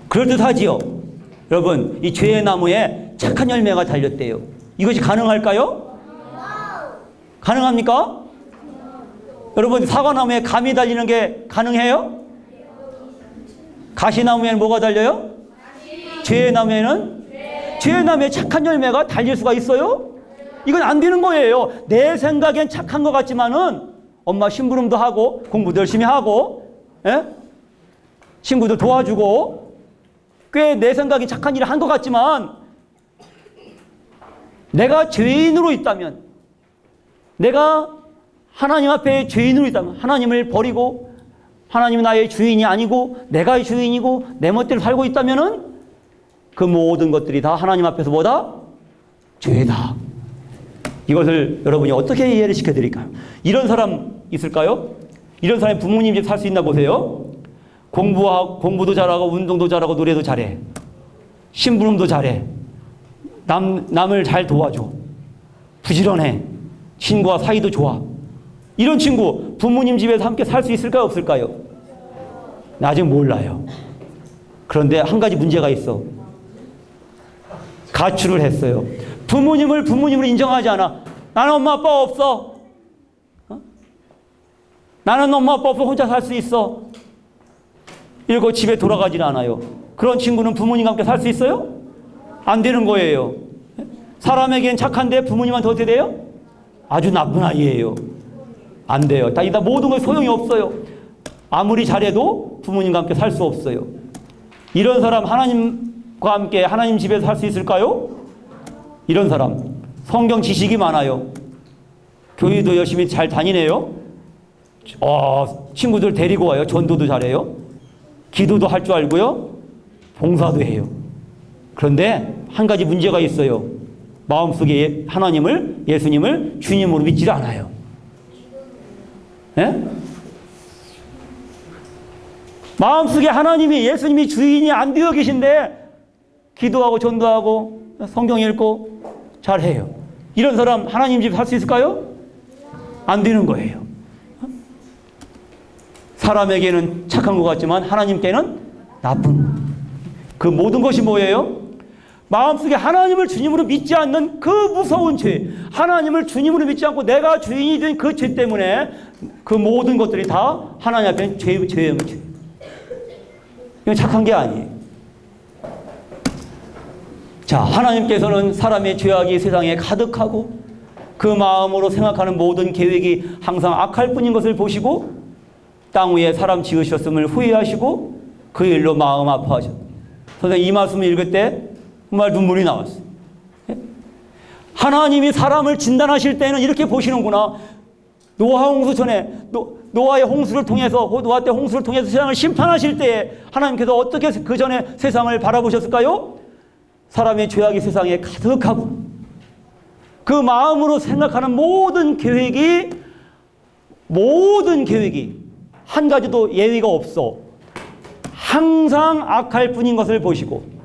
그럴듯하지요. 여러분, 이 죄의 나무에 착한 열매가 달렸대요. 이것이 가능할까요? 가능합니까? 여러분, 사과나무에 감이 달리는 게 가능해요? 가시나무에는 뭐가 달려요? 죄의 나무에는? 죄의 나무에 착한 열매가 달릴 수가 있어요? 이건 안 되는 거예요. 내 생각엔 착한 것 같지만은 엄마 심부름도 하고 공부도 열심히 하고, 예? 친구도 도와주고 꽤 내 생각이 착한 일을 한 것 같지만, 내가 죄인으로 있다면, 내가 하나님 앞에 죄인으로 있다면, 하나님을 버리고 하나님이 나의 주인이 아니고 내가 주인이고 내 멋대로 살고 있다면은 그 모든 것들이 다 하나님 앞에서 뭐다? 죄다. 이것을 여러분이 어떻게 이해를 시켜드릴까요? 이런 사람 있을까요? 이런 사람이 부모님 집 살 수 있나 보세요. 공부도 잘하고 운동도 잘하고 노래도 잘해, 심부름도 잘해, 남을 잘 도와줘, 부지런해, 친구와 사이도 좋아. 이런 친구 부모님 집에서 함께 살 수 있을까요? 없을까요? 나 아직 몰라요. 그런데 한 가지 문제가 있어. 가출을 했어요. 부모님을 부모님으로 인정하지 않아. 나는 엄마 아빠 없어. 나는 엄마 아빠 없어 혼자 살 수 있어. 이러고 집에 돌아가질 않아요. 그런 친구는 부모님과 함께 살 수 있어요? 안 되는 거예요. 사람에겐 착한데 부모님한테 어떻게 돼요? 아주 나쁜 아이예요. 안 돼요. 다 모든 건 소용이 없어요. 아무리 잘해도 부모님과 함께 살 수 없어요. 이런 사람 하나님과 함께 하나님 집에서 살 수 있을까요? 이런 사람 성경 지식이 많아요. 교회도 열심히 잘 다니네요. 친구들 데리고 와요. 전도도 잘해요. 기도도 할 줄 알고요. 봉사도 해요. 그런데 한 가지 문제가 있어요. 마음속에 하나님을, 예수님을 주님으로 믿지 않아요. 예? 마음속에 하나님이, 예수님이 주인이 안 되어 계신데 기도하고 전도하고 성경 읽고 잘해요. 이런 사람 하나님 집 살 수 있을까요? 안 되는 거예요. 사람에게는 착한 것 같지만 하나님께는 나쁜. 그 모든 것이 뭐예요? 마음속에 하나님을 주님으로 믿지 않는 그 무서운 죄, 하나님을 주님으로 믿지 않고 내가 주인이 된 그 죄 때문에 그 모든 것들이 다 하나님 앞에는 죄예요. 죄. 이건 착한 게 아니에요. 자, 하나님께서는 사람의 죄악이 세상에 가득하고 그 마음으로 생각하는 모든 계획이 항상 악할 뿐인 것을 보시고 땅 위에 사람 지으셨음을 후회하시고 그 일로 마음 아파하셨다. 선생님, 이 말씀을 읽을 때 정말 눈물이 나왔어요. 하나님이 사람을 진단하실 때는 이렇게 보시는구나. 노아 홍수 전에 노아의 홍수를 통해서, 노아 때 홍수를 통해서 세상을 심판하실 때에 하나님께서 어떻게 그 전에 세상을 바라보셨을까요? 사람의 죄악이 세상에 가득하고 그 마음으로 생각하는 모든 계획이 한 가지도 예외가 없어. 항상 악할 뿐인 것을 보시고.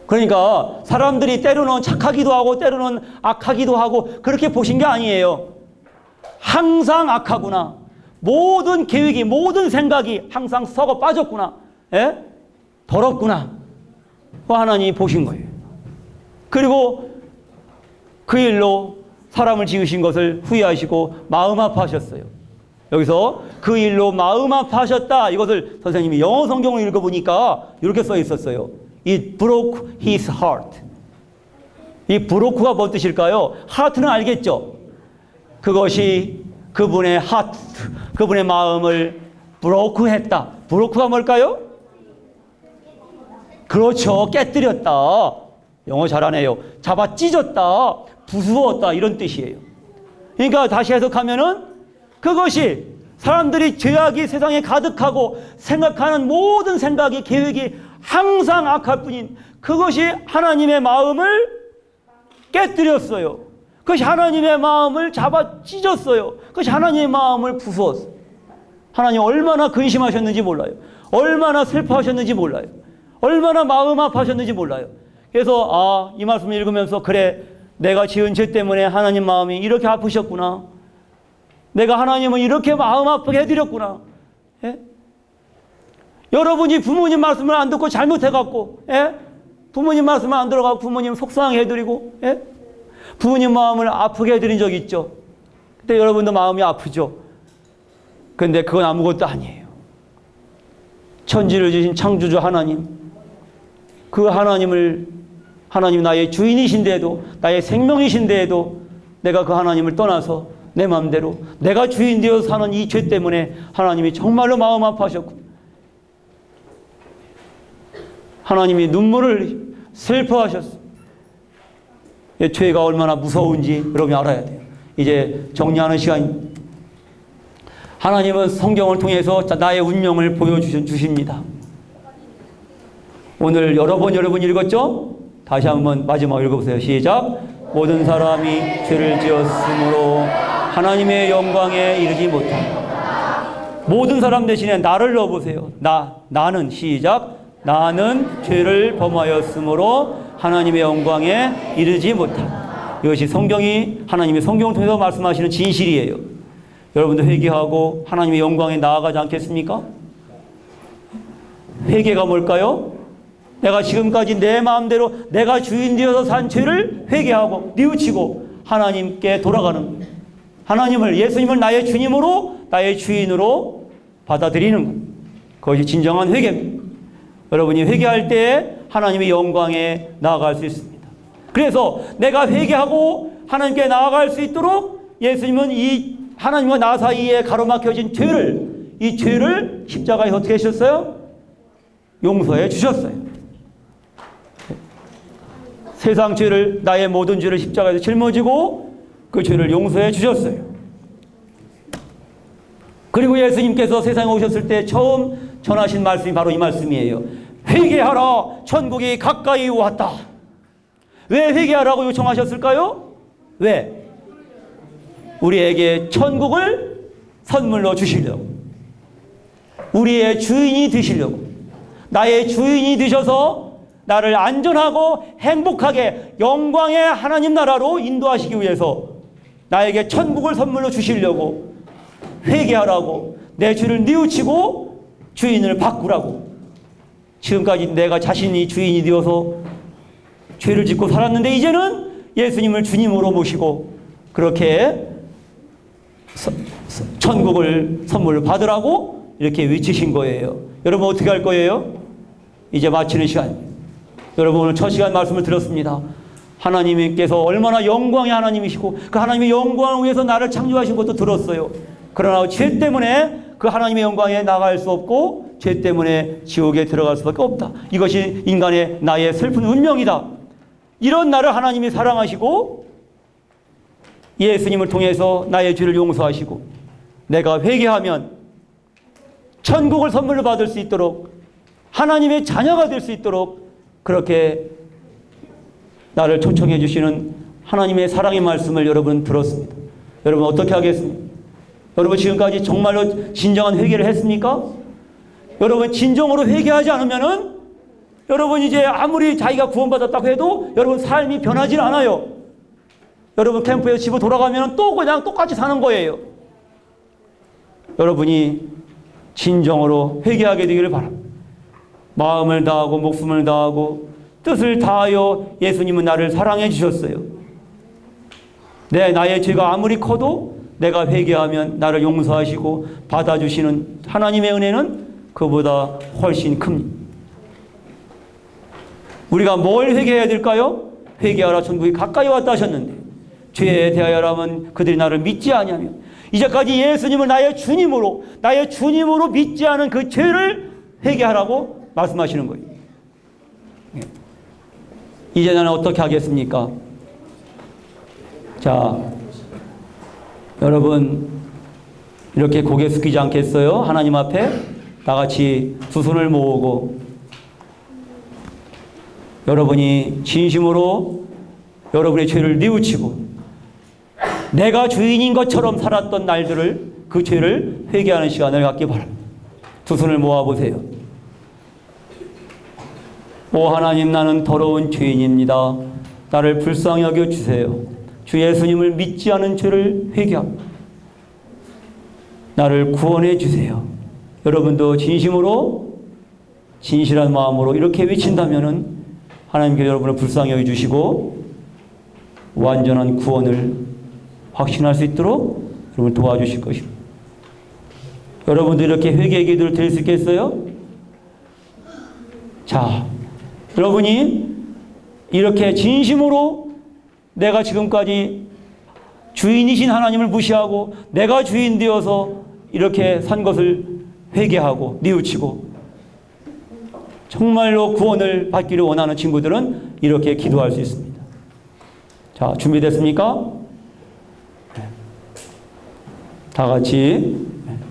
그러니까 사람들이 때로는 착하기도 하고 때로는 악하기도 하고 그렇게 보신 게 아니에요. 항상 악하구나. 모든 계획이, 모든 생각이 항상 썩어 빠졌구나. 예? 더럽구나. 그 하나님이 보신 거예요. 그리고 그 일로 사람을 지으신 것을 후회하시고 마음 아파하셨어요. 여기서 그 일로 마음 아파하셨다. 이것을 선생님이 영어 성경을 읽어보니까 이렇게 써 있었어요. It broke his heart. 이 broke가 뭔 뜻일까요? heart는 알겠죠? 그것이 그분의 heart, 그분의 마음을 broke 했다. broke가 뭘까요? 그렇죠. 깨뜨렸다. 영어 잘하네요. 잡아 찢었다. 부수었다. 이런 뜻이에요. 그러니까 다시 해석하면은 그것이 사람들이 죄악이 세상에 가득하고 생각하는 모든 생각이, 계획이 항상 악할 뿐인 그것이 하나님의 마음을 깨뜨렸어요. 그것이 하나님의 마음을 잡아 찢었어요. 그것이 하나님의 마음을 부수었어요. 하나님 얼마나 근심하셨는지 몰라요. 얼마나 슬퍼하셨는지 몰라요. 얼마나 마음 아파하셨는지 몰라요. 그래서 이 말씀을 읽으면서 그래, 내가 지은 죄 때문에 하나님 마음이 이렇게 아프셨구나. 내가 하나님을 이렇게 마음 아프게 해드렸구나. 예? 여러분이 부모님 말씀을 안 듣고 잘못해갖고, 예? 부모님 말씀을 안 들어가고 부모님 속상하게 해드리고, 예? 부모님 마음을 아프게 해드린 적이 있죠. 그때 여러분도 마음이 아프죠. 근데 그건 아무것도 아니에요. 천지를 지신 창조주 하나님, 그 하나님 나의 주인이신데도, 나의 생명이신데도 내가 그 하나님을 떠나서 내 마음대로 내가 주인 되어서 사는 이 죄 때문에 하나님이 정말로 마음 아파하셨고, 하나님이 눈물을 슬퍼하셨어. 죄가 얼마나 무서운지 여러분이 알아야 돼요. 이제 정리하는 시간입니다. 하나님은 성경을 통해서 나의 운명을 보여주십니다. 오늘 여러 번 여러분 읽었죠? 다시 한번 마지막 읽어보세요. 시작. 모든 사람이 죄를 지었으므로 하나님의 영광에 이르지 못한다. 모든 사람 대신에 나를 넣어보세요. 나는 시작. 나는 죄를 범하였으므로 하나님의 영광에 이르지 못한다. 이것이 하나님의 성경을 통해서 말씀하시는 진실이에요. 여러분도 회개하고 하나님의 영광에 나아가지 않겠습니까? 회개가 뭘까요? 내가 지금까지 내 마음대로 내가 주인 되어서 산 죄를 회개하고 뉘우치고 하나님께 돌아가는 것. 하나님을, 예수님을 나의 주님으로, 나의 주인으로 받아들이는 것. 그것이 진정한 회개입니다. 여러분이 회개할 때 하나님의 영광에 나아갈 수 있습니다. 그래서 내가 회개하고 하나님께 나아갈 수 있도록 예수님은 이 하나님과 나 사이에 가로막혀진 이 죄를 십자가에 어떻게 하셨어요? 용서해 주셨어요. 세상 죄를, 나의 모든 죄를 십자가에서 짊어지고 그 죄를 용서해 주셨어요. 그리고 예수님께서 세상에 오셨을 때 처음 전하신 말씀이 바로 이 말씀이에요. 회개하라, 천국이 가까이 왔다. 왜 회개하라고 요청하셨을까요? 왜? 우리에게 천국을 선물로 주시려고, 우리의 주인이 되시려고, 나의 주인이 되셔서 나를 안전하고 행복하게 영광의 하나님 나라로 인도하시기 위해서 나에게 천국을 선물로 주시려고 회개하라고, 내 죄를 뉘우치고 주인을 바꾸라고. 지금까지 내가 자신이 주인이 되어서 죄를 짓고 살았는데 이제는 예수님을 주님으로 모시고 그렇게 천국을 선물로 받으라고 이렇게 외치신 거예요. 여러분 어떻게 할 거예요? 이제 마치는 시간입니다. 여러분 오늘 첫 시간 말씀을 들었습니다. 하나님께서 얼마나 영광의 하나님이시고 그 하나님의 영광을 위해서 나를 창조하신 것도 들었어요. 그러나 죄 때문에 그 하나님의 영광에 나갈 수 없고 죄 때문에 지옥에 들어갈 수밖에 없다. 이것이 인간의 나의 슬픈 운명이다. 이런 나를 하나님이 사랑하시고 예수님을 통해서 나의 죄를 용서하시고 내가 회개하면 천국을 선물로 받을 수 있도록, 하나님의 자녀가 될 수 있도록 그렇게 나를 초청해 주시는 하나님의 사랑의 말씀을 여러분 들었습니다. 여러분 어떻게 하겠습니까? 여러분 지금까지 정말로 진정한 회개를 했습니까? 여러분 진정으로 회개하지 않으면은 여러분 이제 아무리 자기가 구원받았다고 해도 여러분 삶이 변하질 않아요. 여러분 캠프에서 집에 돌아가면 또 그냥 똑같이 사는 거예요. 여러분이 진정으로 회개하게 되기를 바랍니다. 마음을 다하고 목숨을 다하고 뜻을 다하여 예수님은 나를 사랑해 주셨어요. 나의 죄가 아무리 커도 내가 회개하면 나를 용서하시고 받아주시는 하나님의 은혜는 그보다 훨씬 큽니다. 우리가 뭘 회개해야 될까요? 회개하라 천국이 가까이 왔다 하셨는데 죄에 대하여라면 그들이 나를 믿지 아니하며 이제까지 예수님을 나의 주님으로 믿지 않은 그 죄를 회개하라고 말씀하시는 거예요. 이제 나는 어떻게 하겠습니까? 자, 여러분 이렇게 고개 숙이지 않겠어요? 하나님 앞에 나같이 두 손을 모으고 여러분이 진심으로 여러분의 죄를 뉘우치고 내가 주인인 것처럼 살았던 날들을 그 죄를 회개하는 시간을 갖기 바랍니다. 두 손을 모아보세요. 오 하나님, 나는 더러운 죄인입니다. 나를 불쌍히 여겨주세요. 주 예수님을 믿지 않은 죄를 회개합니다. 나를 구원해 주세요. 여러분도 진심으로 진실한 마음으로 이렇게 외친다면은 하나님께서 여러분을 불쌍히 여겨주시고 완전한 구원을 확신할 수 있도록 여러분을 도와주실 것입니다. 여러분도 이렇게 회개의 기도를 드릴 수 있겠어요? 자, 여러분이 이렇게 진심으로 내가 지금까지 주인이신 하나님을 무시하고 내가 주인 되어서 이렇게 산 것을 회개하고 뉘우치고 정말로 구원을 받기를 원하는 친구들은 이렇게 기도할 수 있습니다. 자, 준비됐습니까? 다 같이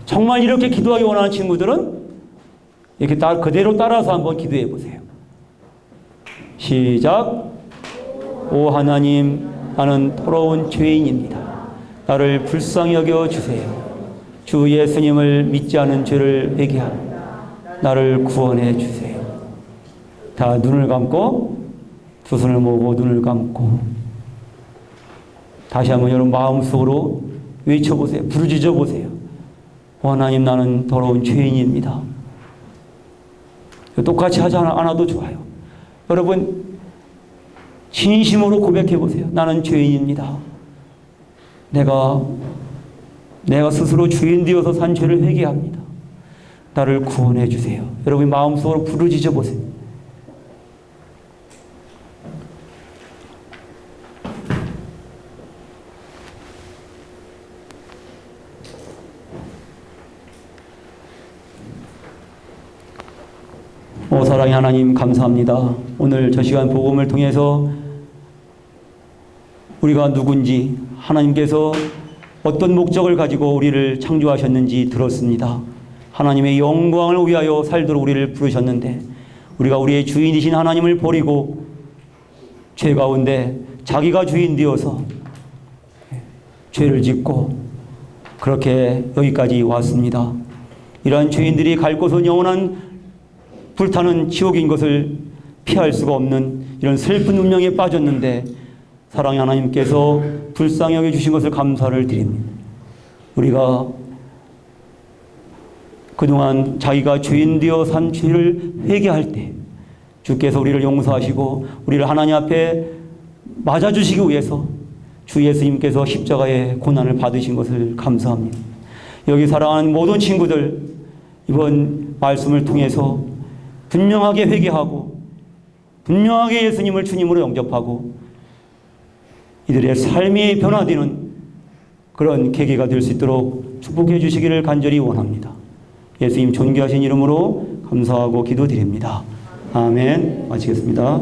정말 이렇게 기도하기 원하는 친구들은 이렇게 그대로 따라서 한번 기도해 보세요. 시작. 오 하나님, 나는 더러운 죄인입니다. 나를 불쌍히 여겨 주세요. 주 예수님을 믿지 않은 죄를 회개합니다. 나를 구원해 주세요. 다 눈을 감고 두 손을 모으고 눈을 감고 다시 한번 여러분 마음속으로 외쳐보세요. 부르짖어 보세요. 오 하나님, 나는 더러운 죄인입니다. 똑같이 하지 않아도 좋아요. 여러분 진심으로 고백해 보세요. 나는 죄인입니다. 내가 스스로 주인 되어서 산 죄를 회개합니다. 나를 구원해 주세요. 여러분 마음속으로 부르짖어 보세요. 오 사랑의 하나님, 감사합니다. 오늘 저 시간 복음을 통해서 우리가 누군지, 하나님께서 어떤 목적을 가지고 우리를 창조하셨는지 들었습니다. 하나님의 영광을 위하여 살도록 우리를 부르셨는데 우리가 우리의 주인이신 하나님을 버리고 죄 가운데 자기가 주인 되어서 죄를 짓고 그렇게 여기까지 왔습니다. 이러한 죄인들이 갈 곳은 영원한 불타는 지옥인 것을 피할 수가 없는 이런 슬픈 운명에 빠졌는데 사랑의 하나님께서 불쌍히 여겨주신 것을 감사를 드립니다. 우리가 그동안 자기가 죄인 되어 산 죄를 회개할 때 주께서 우리를 용서하시고 우리를 하나님 앞에 맞아주시기 위해서 주 예수님께서 십자가의 고난을 받으신 것을 감사합니다. 여기 사랑하는 모든 친구들, 이번 말씀을 통해서 분명하게 회개하고 분명하게 예수님을 주님으로 영접하고 이들의 삶이 변화되는 그런 계기가 될 수 있도록 축복해 주시기를 간절히 원합니다. 예수님 존귀하신 이름으로 감사하고 기도드립니다. 아멘. 마치겠습니다.